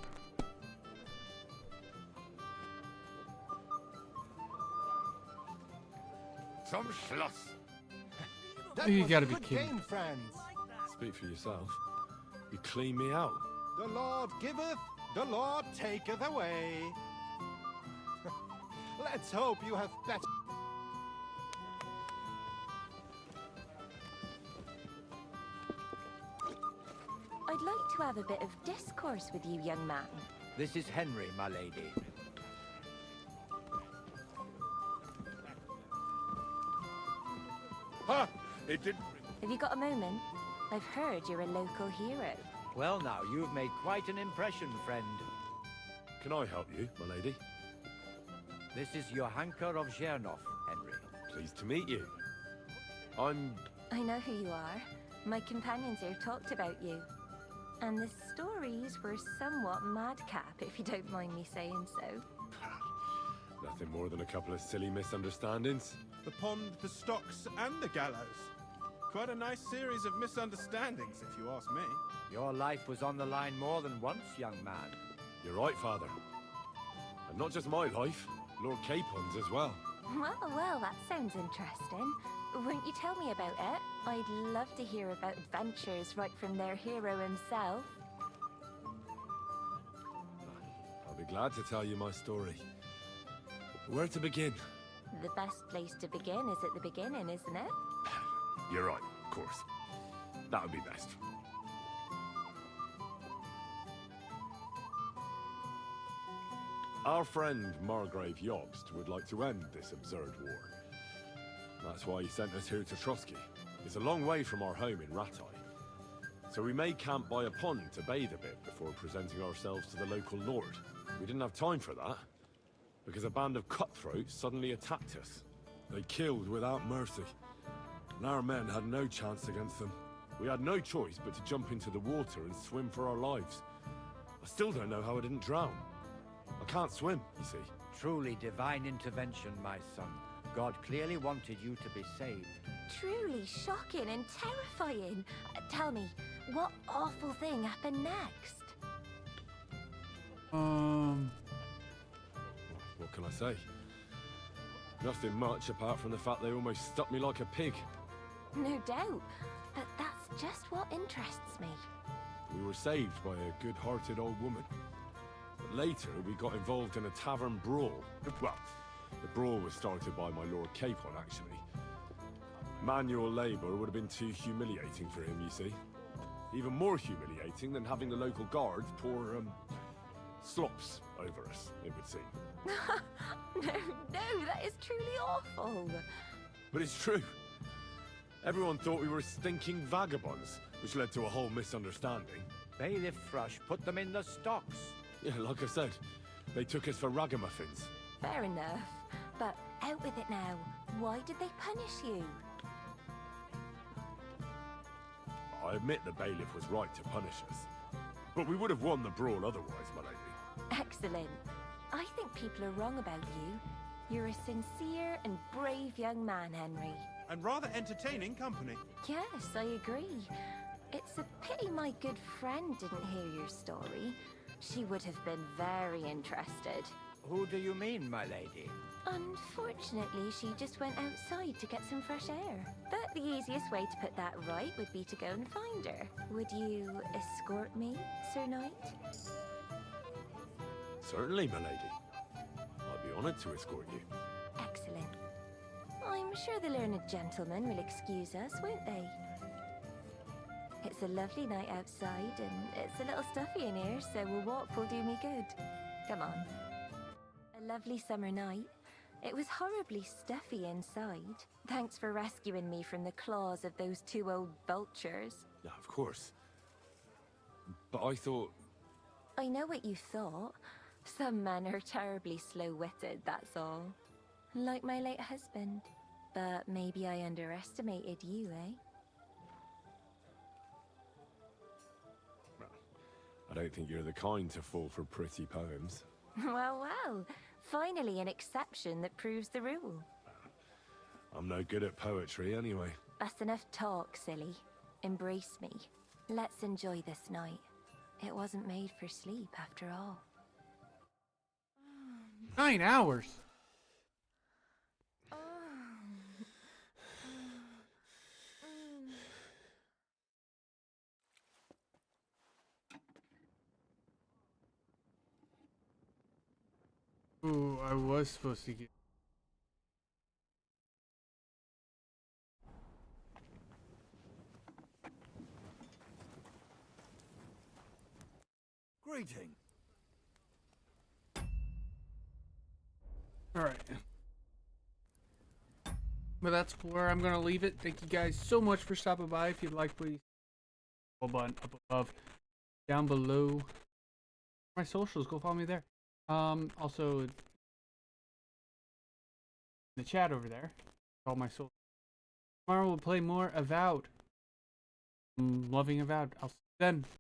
Zum Schloss. That You was gotta a be good kidding. game, friends. Speak for yourself. You clean me out. The Lord giveth, the Lord taketh away. Let's hope you have better. I'd like to have a bit of discourse with you, young man. This is Henry, my lady. Ha! It didn't. Have you got a moment? I've heard you're a local hero. Well now, you've made quite an impression, friend. Can I help you, my lady? This is Johanka of Zhernov, Henry. Pleased to meet you. I'm... I know who you are. My companions here talked about you. And the stories were somewhat madcap, if you don't mind me saying so. nothing more than a couple of silly misunderstandings. The pond, the stocks, and the gallows. Quite a nice series of misunderstandings, if you ask me. Your life was on the line more than once, young man. You're right, Father. And not just my life, Lord Capon's as well. Well, that sounds interesting. Won't you tell me about it? I'd love to hear about adventures right from their hero himself. I'll be glad to tell you my story. Where to begin? The best place to begin is at the beginning, isn't it? You're right, of course. That would be best. Our friend Margrave Jobst would like to end this absurd war. That's why he sent us here to Trotsky. It's a long way from our home in Ratai. So we made camp by a pond to bathe a bit before presenting ourselves to the local lord. We didn't have time for that, because a band of cutthroats suddenly attacked us. They killed without mercy, and our men had no chance against them. We had no choice but to jump into the water and swim for our lives. I still don't know how I didn't drown. I can't swim, you see. Truly divine intervention, my son. God clearly wanted you to be saved. Truly shocking and terrifying. Tell me, what awful thing happened next? What can I say? Nothing much apart from the fact they almost stuck me like a pig. No doubt, but that's just what interests me. We were saved by a good-hearted old woman. But later, we got involved in a tavern brawl. Well, the brawl was started by my Lord Capon, actually. Manual labor would have been too humiliating for him, you see. Even more humiliating than having the local guards pour, slops over us, it would seem. No, that is truly awful. But it's true. Everyone thought we were stinking vagabonds, which led to a whole misunderstanding. Bailiff Thrush put them in the stocks. Yeah, like I said, they took us for ragamuffins. Fair enough, but out with it now. Why did they punish you? I admit the bailiff was right to punish us. But we would have won the brawl otherwise, my lady. Excellent. I think people are wrong about you. You're a sincere and brave young man, Henry. And rather entertaining company. Yes, I agree. It's a pity my good friend didn't hear your story. She would have been very interested. Who do you mean, my lady? Unfortunately, she just went outside to get some fresh air. But the easiest way to put that right would be to go and find her. Would you escort me, Sir Knight? Certainly, my lady. I'd be honored to escort you. Excellent. I'm sure the learned gentlemen will excuse us, won't they? It's a lovely night outside, and it's a little stuffy in here, so a walk will do me good. Come on. A lovely summer night. It was horribly stuffy inside. Thanks for rescuing me from the claws of those two old vultures. Yeah, of course. But I thought... I know what you thought. Some men are terribly slow-witted, that's all. Like my late husband. But maybe I underestimated you, eh? I don't think you're the kind to fall for pretty poems. Well, well. Finally an exception that proves the rule. I'm no good at poetry anyway. That's enough talk, silly. Embrace me. Let's enjoy this night. It wasn't made for sleep after all. 9 hours. Ooh, I was supposed to get. Greeting. All right. But that's where I'm gonna leave it. Thank you guys so much for stopping by. If you'd like, please, button up above, down below. My socials, go follow me there. Also in the chat over there, all my socials. Tomorrow we'll play more Avowed. I'm loving Avowed. I'll see you then.